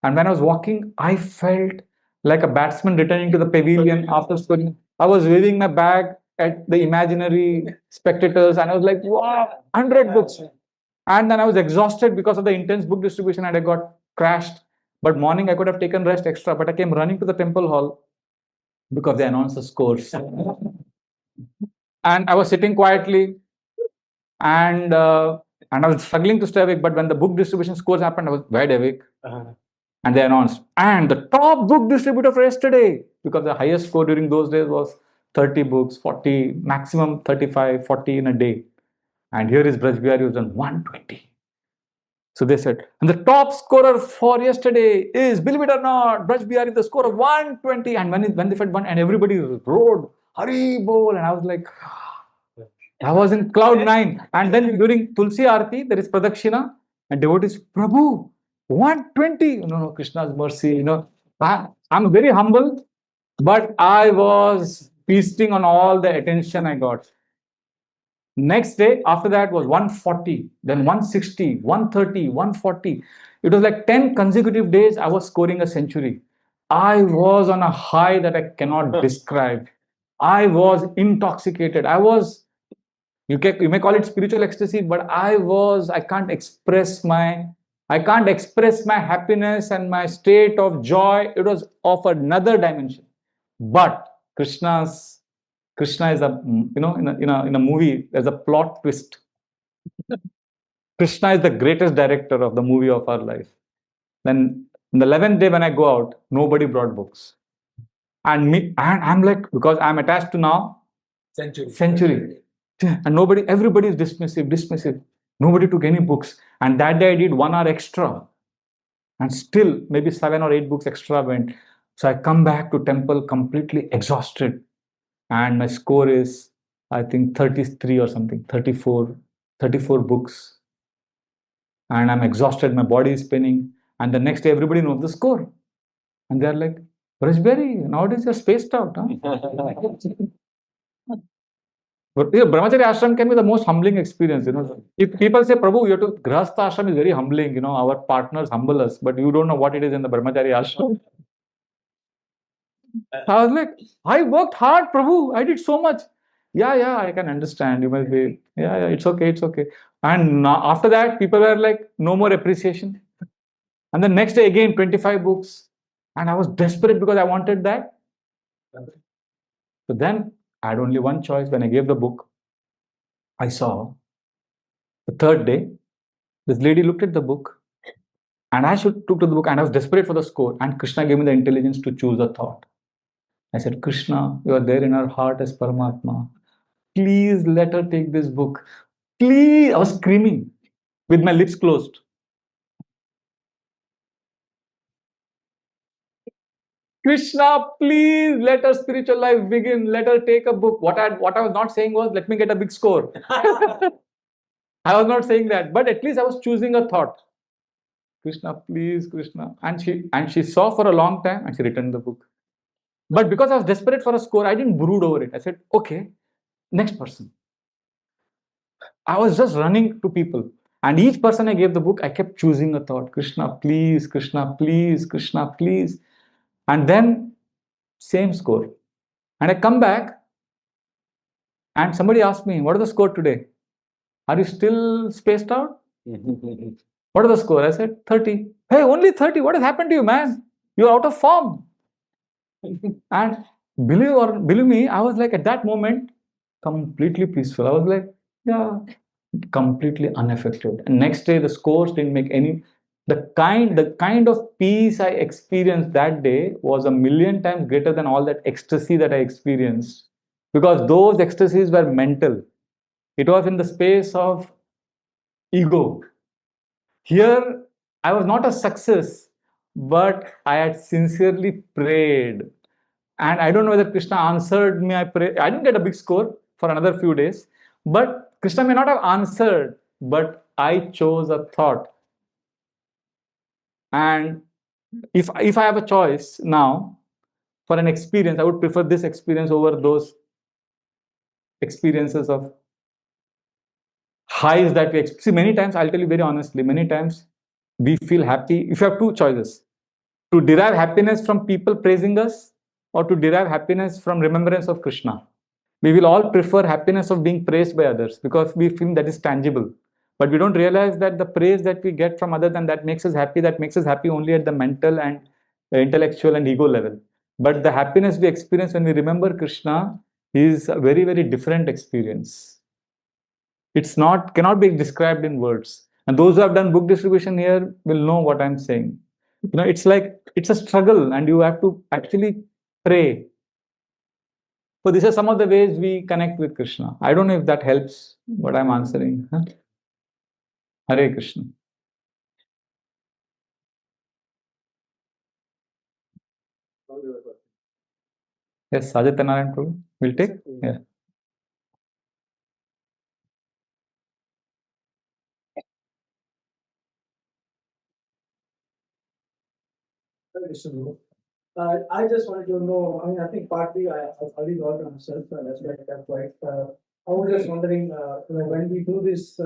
And when I was walking, I felt like a batsman returning to the pavilion after scoring. I was waving my bag at the imaginary spectators and I was like, wow, 100 books. And then I was exhausted because of the intense book distribution and I got crashed. But morning I could have taken rest extra, but I came running to the temple hall because they announced the scores. And I was sitting quietly and I was struggling to stay awake. But when the book distribution scores happened, I was wide awake. And they announced, and the top book distributor for yesterday, because the highest score during those days was 30 books, 40, maximum 35, 40 in a day. And here is Braj Bihari who's done 120. So they said, and the top scorer for yesterday is, believe it or not, Braj Bihari, the score of 120. And when they said one, and everybody roared, Hari Bol. And I was like, I was in cloud 9. And then during Tulsi Aarti, there is Pradakshina, and devotees, Prabhu, 120. No, Krishna's mercy. I'm very humble, but I was feasting on all the attention I got. Next day, after that was 140, then 160, 130, 140. It was like 10 consecutive days I was scoring a century. I was on a high that I cannot describe. I was intoxicated. You may call it spiritual ecstasy, but I can't express my happiness and my state of joy. It was of another dimension. But Krishna is in a movie, there's a plot twist. Krishna is the greatest director of the movie of our life. Then in the 11th day when I go out, nobody brought books. And I'm like, because I'm attached to now century. And everybody is dismissive. Nobody took any books. And that day I did 1 hour extra. And still maybe 7 or 8 books extra went. So I come back to temple completely exhausted. And my score is, I think 33 or something, 34 books. And I'm exhausted, my body is spinning. And the next day everybody knows the score. And they're like, Rajbari, nowadays you're spaced out, huh? But Brahmacharya ashram can be the most humbling experience. If people say, Prabhu, Grahastha ashram is very humbling. Our partners humble us, but you don't know what it is in the Brahmacharya ashram. I was like, I worked hard, Prabhu. I did so much. Yeah, I can understand. You must be, yeah, it's okay. And after that, people were like, no more appreciation. And the next day again, 25 books. And I was desperate because I wanted that. So then I had only one choice. When I gave the book, I saw the third day, this lady looked at the book and I took to the book and I was desperate for the score. And Krishna gave me the intelligence to choose a thought. I said, Krishna, you are there in our heart as Paramatma. Please let her take this book. Please. I was screaming with my lips closed. Krishna, please let her spiritual life begin. Let her take a book. What I was not saying was, let me get a big score. I was not saying that, but at least I was choosing a thought. Krishna, please, Krishna. And she saw for a long time and she returned the book. But because I was desperate for a score, I didn't brood over it. I said, okay, next person. I was just running to people. And each person I gave the book, I kept choosing a thought. Krishna, please, Krishna, please, Krishna, please. And then, same score. And I come back and somebody asked me, what is the score today? Are you still spaced out? What is the score? I said 30. Hey, only 30. What has happened to you, man? You're out of form. And believe me, I was like at that moment completely peaceful. I was like, yeah, completely unaffected. And next day the scores didn't make any. The kind of peace I experienced that day was a million times greater than all that ecstasy that I experienced, because those ecstasies were mental. It was in the space of ego. Here, I was not a success, but I had sincerely prayed. And I don't know whether Krishna answered me. I didn't get a big score for another few days, but Krishna may not have answered, but I chose a thought. And if I have a choice now for an experience, I would prefer this experience over those experiences of highs that we experience. See, many times, I'll tell you very honestly, many times we feel happy. If you have two choices, to derive happiness from people praising us or to derive happiness from remembrance of Krishna. We will all prefer happiness of being praised by others because we feel that is tangible. But we don't realize that the praise that we get from others and that makes us happy only at the mental and the intellectual and ego level. But the happiness we experience when we remember Krishna is a very, very different experience. It's not, cannot be described in words. And those who have done book distribution here will know what I'm saying. It's like, it's a struggle and you have to actually pray. So these are some of the ways we connect with Krishna. I don't know if that helps what I'm answering. Huh? Hare Krishna. Yes, Sajit Narayan Prabhu. Will take? Yeah. I just wanted to know, I mean, I think partly I've already got it myself, that's why I kept quiet. I was just wondering, when we do this,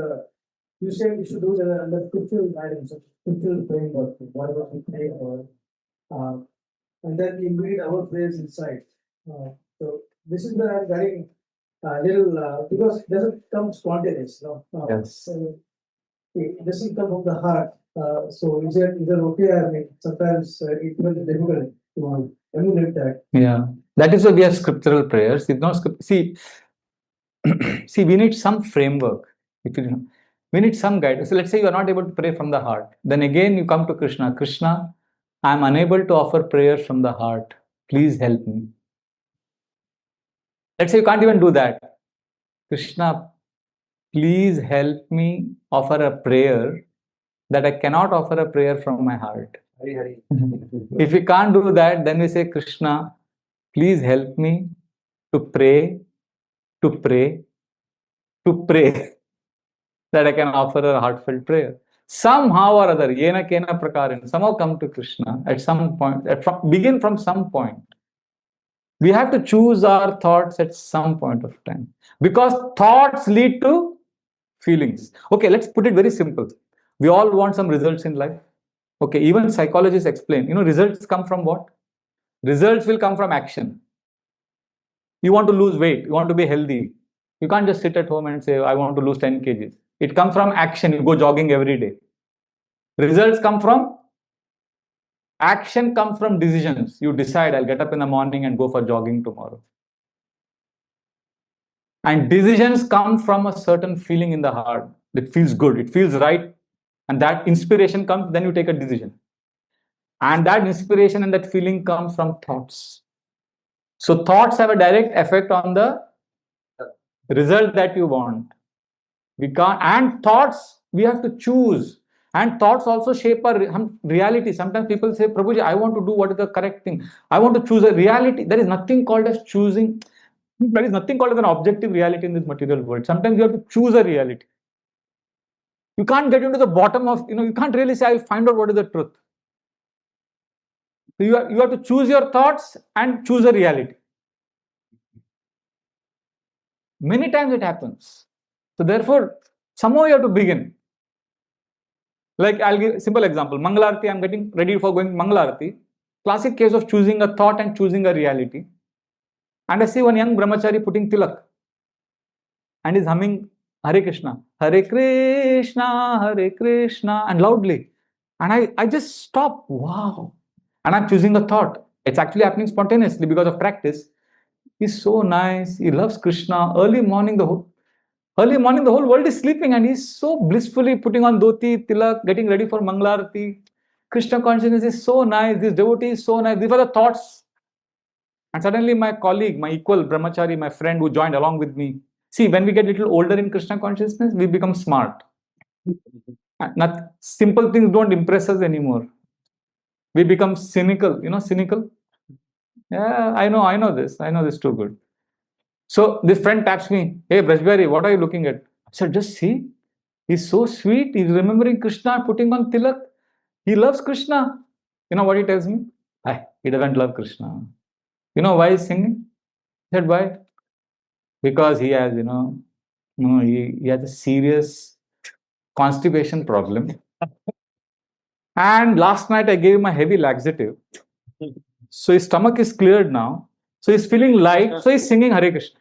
you say we should do it under scriptural guidance, scriptural framework, whatever we pray or, and then we read our prayers inside. So this is where I'm getting a little, because it doesn't come spontaneous, no? Yes. So it doesn't come from the heart. So is it okay? I mean, sometimes it will be difficult to emulate that. Yeah. That is why we have scriptural prayers. If not see, see, we need some framework. We need some guidance. So let's say you are not able to pray from the heart. Then again you come to Krishna. Krishna, I am unable to offer prayers from the heart. Please help me. Let's say you can't even do that. Krishna, please help me offer a prayer that I cannot offer a prayer from my heart. If we can't do that, then we say, Krishna, please help me to pray, to pray, to pray that I can offer a heartfelt prayer. Somehow or other, yena kena prakaran, somehow come to Krishna at some point, begin from some point. We have to choose our thoughts at some point of time because thoughts lead to feelings. Okay, let's put it very simple. We all want some results in life. Okay, even psychologists explain, results come from what? Results will come from action. You want to lose weight, you want to be healthy. You can't just sit at home and say, I want to lose 10 kgs. It comes from action. You go jogging every day. Results come from action, comes from decisions. You decide, I'll get up in the morning and go for jogging tomorrow. And decisions come from a certain feeling in the heart. It feels good, it feels right. And that inspiration comes, then you take a decision. And that inspiration and that feeling comes from thoughts. So thoughts have a direct effect on the result that you want. We can't, and thoughts we have to choose. And thoughts also shape our reality. Sometimes people say, Prabhuji, I want to do what is the correct thing. I want to choose a reality. There is nothing called as choosing. There is nothing called as an objective reality in this material world. Sometimes you have to choose a reality. You can't get into the bottom of, you can't really say, I'll find out what is the truth. So you have to choose your thoughts and choose a reality. Many times it happens. So therefore, somehow you have to begin. Like I'll give a simple example. Mangalarti, I'm getting ready for going Mangalarti. Classic case of choosing a thought and choosing a reality. and I see one young brahmachari putting tilak and he's humming Hare Krishna, Hare Krishna, Hare Krishna, and loudly. And I just stop. Wow. And I'm choosing a thought. It's actually happening spontaneously because of practice. He's so nice. He loves Krishna. Early morning, the whole world is sleeping, and he's so blissfully putting on dhoti, tilak, getting ready for Mangalarati. Krishna consciousness is so nice. This devotee is so nice. These are the thoughts. And suddenly, my colleague, my equal brahmachari, my friend who joined along with me. See, when we get a little older in Krishna consciousness, we become smart. Not simple things don't impress us anymore. We become cynical. You know, cynical. Yeah, I know this. I know this too good. So this friend taps me. Hey, Brashbari, what are you looking at? I said, just see. He's so sweet. He's remembering Krishna, putting on tilak. He loves Krishna. You know what he tells me? He doesn't love Krishna. You know why he's singing? I said, why? Because he has, he has a serious constipation problem. And last night I gave him a heavy laxative. So his stomach is cleared now. So he's feeling light. So he's singing Hare Krishna.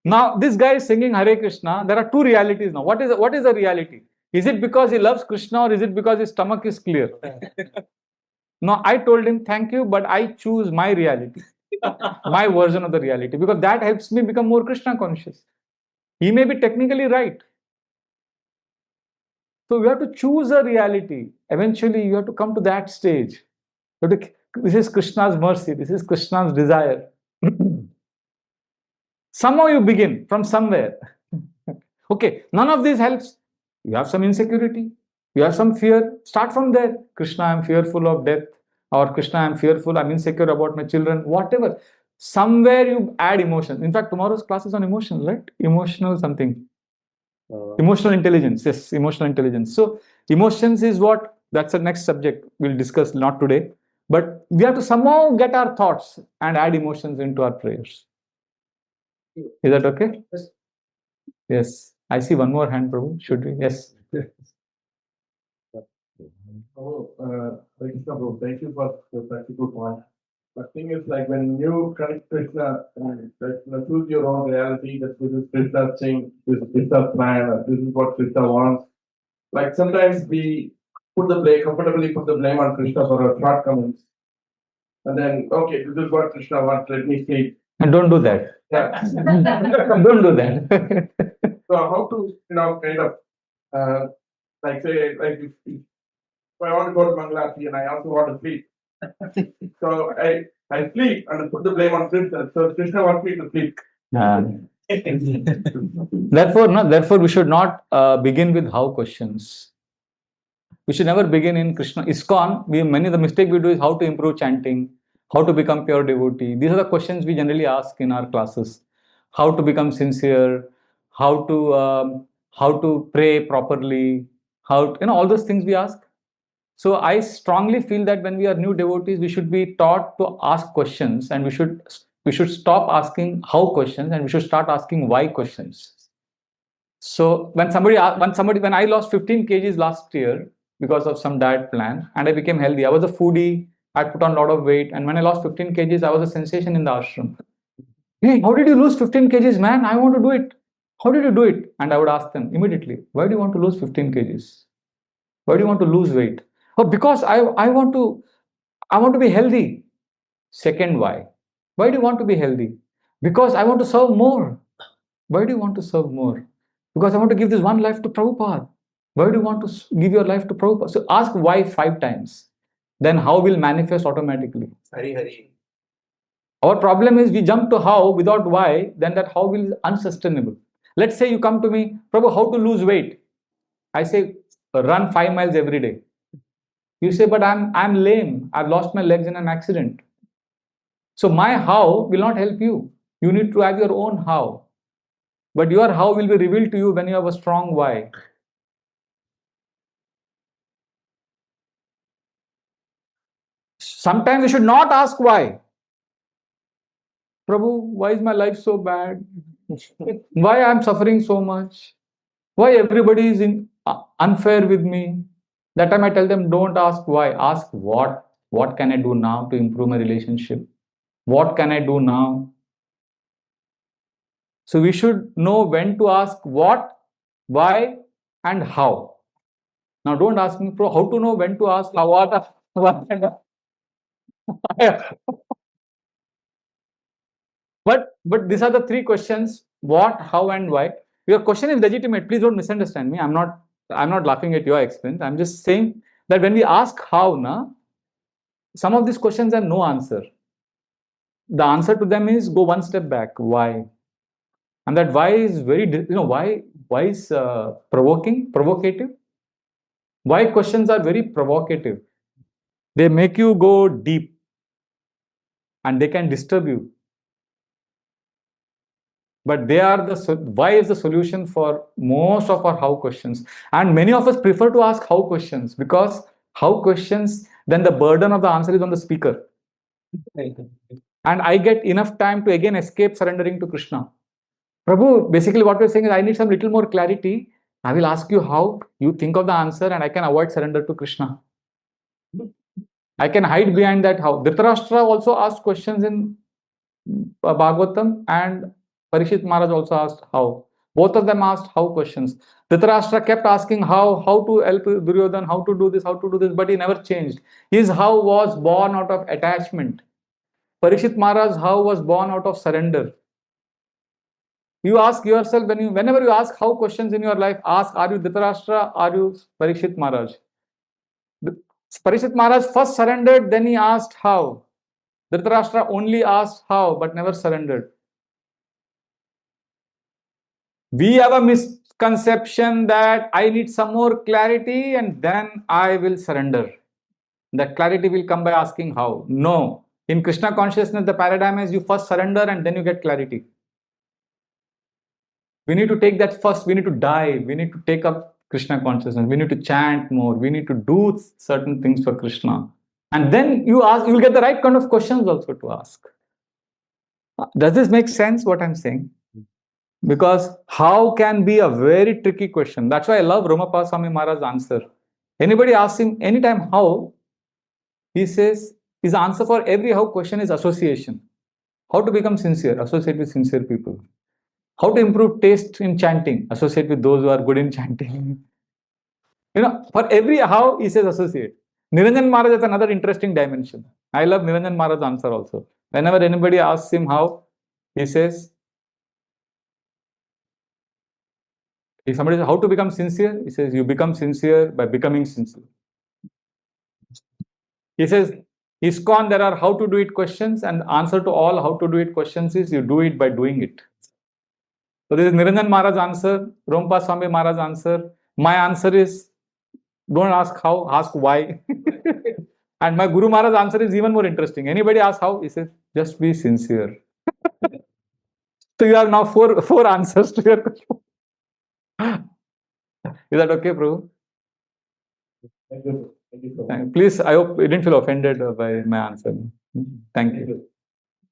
Now this guy is singing Hare Krishna. There are two realities now. What is the reality? Is it because he loves Krishna, or is it because his stomach is clear? Now I told him, thank you, but I choose my reality, my version of the reality, because that helps me become more Krishna conscious. He may be technically right. So you have to choose a reality. Eventually you have to come to that stage. This is Krishna's mercy. This is Krishna's desire. Somehow you begin from somewhere. Okay, none of this helps. You have some insecurity. You have some fear. Start from there. Krishna, I'm fearful of death. Or Krishna, I'm insecure about my children. Whatever. Somewhere you add emotions. In fact, tomorrow's class is on emotions, right? Emotional something. Emotional intelligence. Yes, emotional intelligence. So emotions is what? That's the next subject we'll discuss, not today. But we have to somehow get our thoughts and add emotions into our prayers. Is that okay? Yes. I see one more hand, Prabhu. Should we? Yes. Hare Krishna, Prabhu. Thank you for the practical point. The thing is, like when you connect Krishna, choose your own reality, that this is Krishna's thing, this is Krishna's plan, or this is what Krishna wants. Like sometimes we comfortably put the blame on Krishna for our shortcomings. And then, okay, this is what Krishna wants, let me sleep. And don't do that. Yeah. Don't do that. So how to, kind of, like say, like if I want to go to Mangalarati and I also want to sleep. So I sleep and put the blame on Krishna. So Krishna wants me to sleep. Therefore, we should not begin with how questions. We should never begin in Krishna. ISKCON, many of the mistake we do is how to improve chanting, how to become pure devotee. These are the questions we generally ask in our classes. How to become sincere, how to pray properly, all those things we ask. So I strongly feel that when we are new devotees, we should be taught to ask questions, and we should stop asking how questions, and we should start asking why questions. So when I lost 15 kgs last year because of some diet plan, and I became healthy, I was a foodie, I put on a lot of weight, and when I lost 15 kgs, I was a sensation in the ashram. Hey, how did you lose 15 kgs, man? I want to do it. How did you do it? And I would ask them immediately, why do you want to lose 15 kgs? Why do you want to lose weight? Oh, because I want to be healthy. Second, why? Why do you want to be healthy? Because I want to serve more. Why do you want to serve more? Because I want to give this one life to Prabhupada. Why do you want to give your life to Prabhupada? So ask why 5 times. Then how will manifest automatically. Hari. Our problem is we jump to how without why, then that how will be unsustainable. Let's say you come to me, Prabhu, how to lose weight? I say, run 5 miles every day. You say, but I'm lame. I've lost my legs in an accident. So my how will not help you. You need to have your own how. But your how will be revealed to you when you have a strong why. Sometimes you should not ask why. Prabhu, why is my life so bad? Why I'm suffering so much? Why everybody is unfair with me? That time I tell them, don't ask why, ask what. What can I do now to improve my relationship? What can I do now? So we should know when to ask what, why, and how. Now don't ask me how to know when to ask how, what and but these are the three questions: what, how, and why. Your question is legitimate. Please don't misunderstand me. I'm not laughing at your expense. I'm just saying that when we ask how, some of these questions have no answer. The answer to them is go one step back. Why? And that why is very, why is provocative. Why questions are very provocative. They make you go deep and they can disturb you. But they are why is the solution for most of our how questions. And many of us prefer to ask how questions, because how questions, then the burden of the answer is on the speaker. And I get enough time to again escape surrendering to Krishna. Prabhu, basically what we're saying is I need some little more clarity. I will ask you how, you think of the answer, and I can avoid surrender to Krishna. I can hide behind that how. Dhritarashtra also asked questions in Bhagavatam, and Parishit Maharaj also asked how. Both of them asked how questions. Dhritarashtra kept asking how to help Duryodhan, how to do this, but he never changed. His how was born out of attachment. Parishit Maharaj how was born out of surrender. You ask yourself, whenever you ask how questions in your life, ask, are you Dhritarashtra, are you Parishit Maharaj? Parishit Maharaj first surrendered, then he asked how. Dhritarashtra only asked how, but never surrendered. We have a misconception that I need some more clarity and then I will surrender. That clarity will come by asking how. No. In Krishna consciousness, the paradigm is you first surrender and then you get clarity. We need to take that first. We need to dive. We need to take up Krishna consciousness. We need to chant more. We need to do certain things for Krishna. And then you will get the right kind of questions also to ask. Does this make sense what I'm saying? Because how can be a very tricky question. That's why I love Romapa Swami Maharaj's answer. Anybody asks him anytime how, he says his answer for every how question is association. How to become sincere? Associate with sincere people. How to improve taste in chanting? Associate with those who are good in chanting. For every how, he says associate. Niranjan Maharaj is another interesting dimension. I love Niranjan Maharaj's answer also. Whenever anybody asks him how, he says, if somebody says how to become sincere, he says you become sincere by becoming sincere. He says, ISKCON, there are how to do it questions, and the answer to all how to do it questions is you do it by doing it. So this is Niranjan Maharaj's answer, Rompa Swami Maharaj's answer. My answer is, don't ask how, ask why. And my Guru Maharaj's answer is even more interesting. Anybody asks how, he says, just be sincere. So you have now four answers to your question. Is that okay, Prabhu? Thank you. Thank you so much. Please, I hope you didn't feel offended by my answer. Thank you.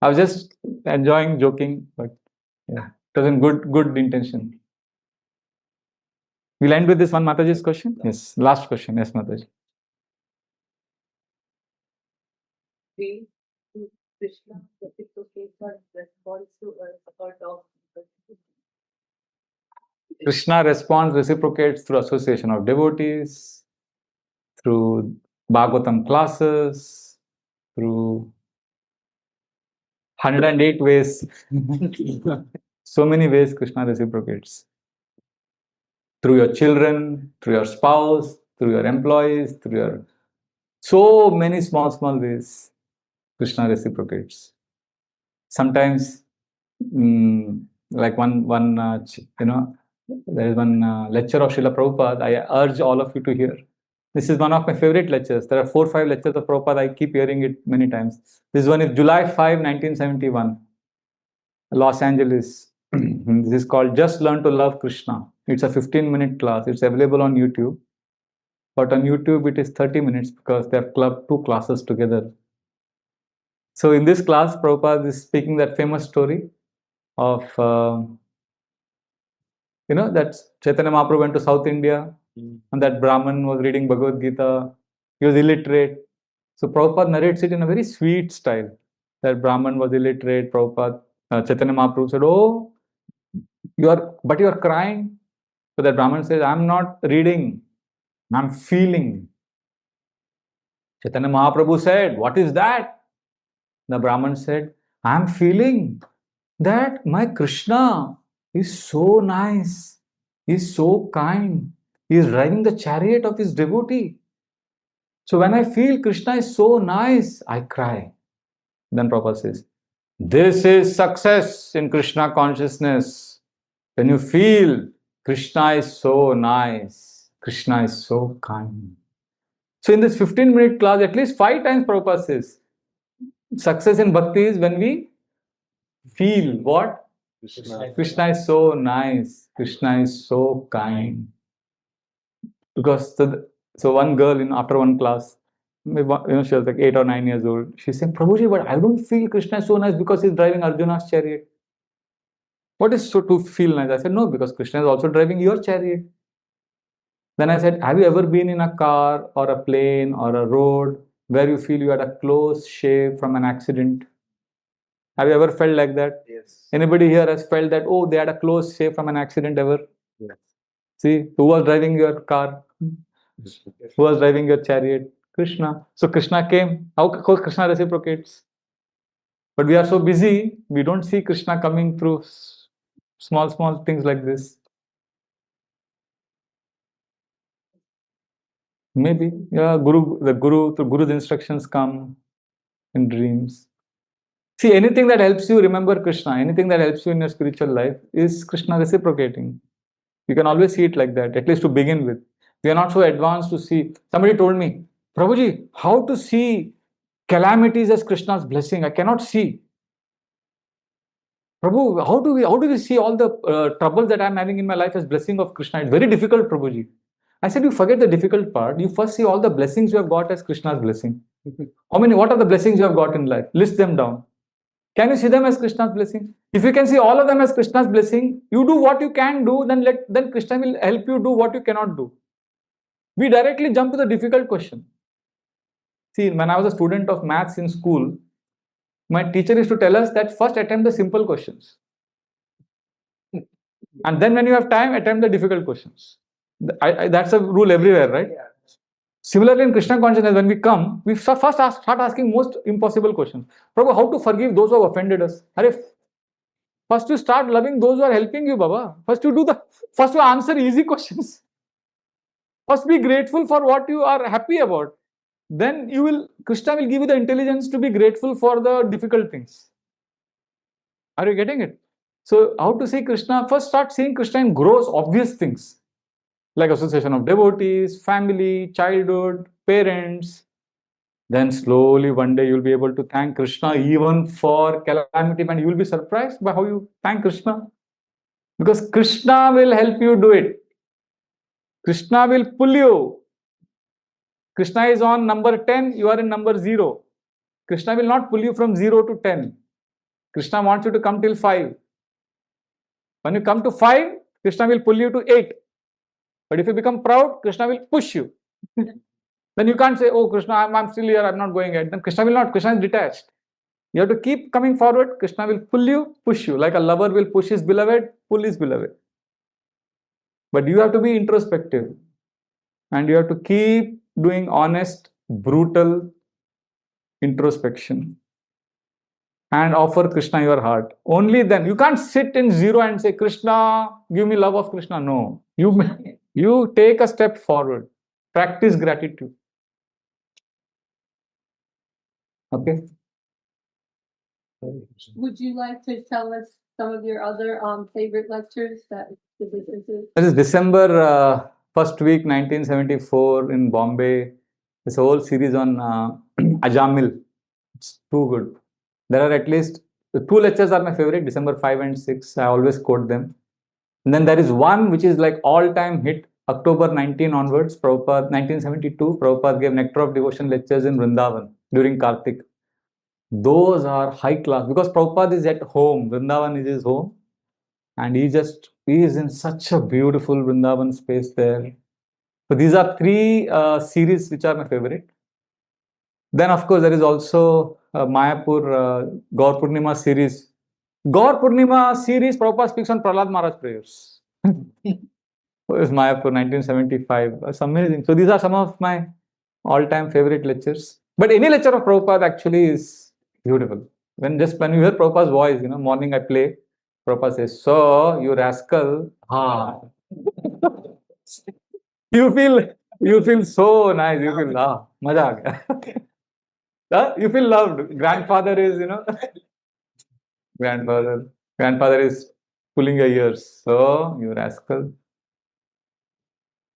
I was just enjoying joking, but yeah, it was in good intention. We'll end with this one Mataji's question. Yes, last question. Yes, Mataji. We, Krishna, reciprocate our response to a sort of. Krishna responds, reciprocates through association of devotees, through Bhagavatam classes, through 108 ways. So many ways Krishna reciprocates. Through your children, through your spouse, through your employees, through your... So many small ways Krishna reciprocates. Sometimes, like there is one lecture of Srila Prabhupada I urge all of you to hear. This is one of my favorite lectures. There are 4 or 5 lectures of Prabhupada. I keep hearing it many times. This one is July 5, 1971, Los Angeles. This is called Just Learn to Love Krishna. It's a 15-minute class. It's available on YouTube. But on YouTube, it is 30 minutes because they have clubbed 2 classes together. So in this class, Prabhupada is speaking that famous story of, that Chaitanya Mahaprabhu went to South India and that Brahman was reading Bhagavad Gita. He was illiterate. So Prabhupada narrates it in a very sweet style. That Brahman was illiterate. Prabhupada, Chaitanya Mahaprabhu said, "Oh, you are crying." So that Brahman says, "I'm not reading, I'm feeling." Chaitanya Mahaprabhu said, "What is that?" The Brahman said, "I'm feeling that my Krishna is so nice, he's so kind, he's driving the chariot of his devotee. So when I feel Krishna is so nice, I cry." Then Prabhupada says, "This is success in Krishna consciousness. When you feel Krishna is so nice, Krishna is so kind." So in this 15-minute class, at least 5 times Prabhupada says, success in bhakti is when we feel what? Krishna is so nice, Krishna is so kind. Because so one girl after one class, she was like 8 or 9 years old. She's saying, "Prabhuji, but I don't feel Krishna is so nice because he's driving Arjuna's chariot." What is so to feel nice? I said, "No, because Krishna is also driving your chariot." Then I said, "Have you ever been in a car or a plane or a road where you feel you had a close shave from an accident? Have you ever felt like that? Yes. Anybody here has felt that, oh, they had a close shave from an accident ever? Yes. See, who was driving your car? Who was driving your chariot? Krishna. So Krishna came. How Krishna reciprocates? But we are so busy, we don't see Krishna coming through small things like this. Maybe, yeah, the Guru, through Guru's instructions come in dreams. See, anything that helps you remember Krishna, anything that helps you in your spiritual life is Krishna reciprocating. You can always see it like that, at least to begin with. We are not so advanced to see. Somebody told me, "Prabhuji, how to see calamities as Krishna's blessing? I cannot see." "Prabhu, how do we see all the troubles that I'm having in my life as blessing of Krishna? It's very difficult, Prabhuji." I said, "You forget the difficult part. You first see all the blessings you have got as Krishna's blessing. What are the blessings you have got in life? List them down. Can you see them as Krishna's blessing? If you can see all of them as Krishna's blessing, you do what you can do, then Krishna will help you do what you cannot do." We directly jump to the difficult question. See, when I was a student of maths in school, my teacher used to tell us that first attempt the simple questions. And then when you have time, attempt the difficult questions. That's a rule everywhere, right? Yeah. Similarly, in Krishna consciousness, when we come, we start asking most impossible questions. Prabhu, how to forgive those who have offended us? First you start loving those who are helping you, Baba. First you answer easy questions. First be grateful for what you are happy about. Then Krishna will give you the intelligence to be grateful for the difficult things. Are you getting it? So how to see Krishna? First start seeing Krishna in gross, obvious things. Like association of devotees, family, childhood, parents. Then slowly one day you'll be able to thank Krishna even for calamity, and you will be surprised by how you thank Krishna. Because Krishna will help you do it. Krishna will pull you. Krishna is on number 10, you are in number 0. Krishna will not pull you from 0 to 10. Krishna wants you to come till 5. When you come to 5, Krishna will pull you to 8. But if you become proud, Krishna will push you. Then you can't say, "Oh Krishna, I'm still here, I'm not going ahead." Then Krishna will not, Krishna is detached. You have to keep coming forward. Krishna will pull you, push you. Like a lover will push his beloved, pull his beloved. But you have to be introspective. And you have to keep doing honest, brutal introspection. And offer Krishna your heart. Only then. You can't sit in 0 and say, "Krishna, give me love of Krishna." No. You take a step forward. Practice gratitude. Okay? Would you like to tell us some of your other favorite lectures that you listen to? This is December first week 1974 in Bombay. This whole series on Ajamil. It's too good. There are at least 2 lectures are my favorite, December 5 and 6. I always quote them. And then there is one which is like all-time hit, October 19 onwards, Prabhupada, 1972, Prabhupada gave Nectar of Devotion lectures in Vrindavan during Kartik. Those are high class because Prabhupada is at home, Vrindavan is his home, and he is in such a beautiful Vrindavan space there. So these are 3 series which are my favorite. Then, of course, there is also Mayapur Gaur Purnima series. Gaur Purnima series, Prabhupada speaks on Prahlad Maharaj prayers. It was Mayapur, 1975. It's amazing. So these are some of my all-time favorite lectures. But any lecture of Prabhupada actually is beautiful. When you hear Prabhupada's voice, morning I play, Prabhupada says, "So, you rascal." You feel so nice. You feel, maza aa gaya. You feel loved. Grandfather is, grandfather is pulling your ears. So, you rascal.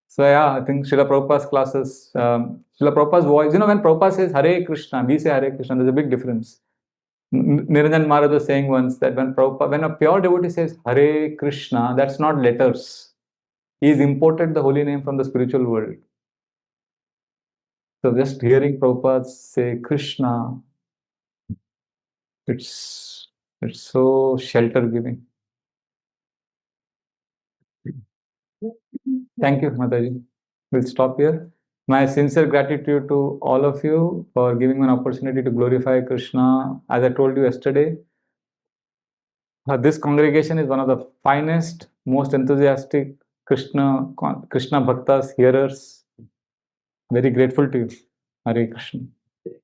So yeah, I think Srila Prabhupada's classes, Srila Prabhupada's voice, when Prabhupada says Hare Krishna, we say Hare Krishna, there's a big difference. Niranjan Maharaj was saying once that when a pure devotee says Hare Krishna, that's not letters. He's imported the holy name from the spiritual world. So just hearing Prabhupada say Krishna, it's so shelter giving. Thank you, Mataji. We'll stop here. My sincere gratitude to all of you for giving me an opportunity to glorify Krishna. As I told you yesterday, this congregation is one of the finest, most enthusiastic Krishna Bhaktas, hearers. Very grateful to you. Hare Krishna.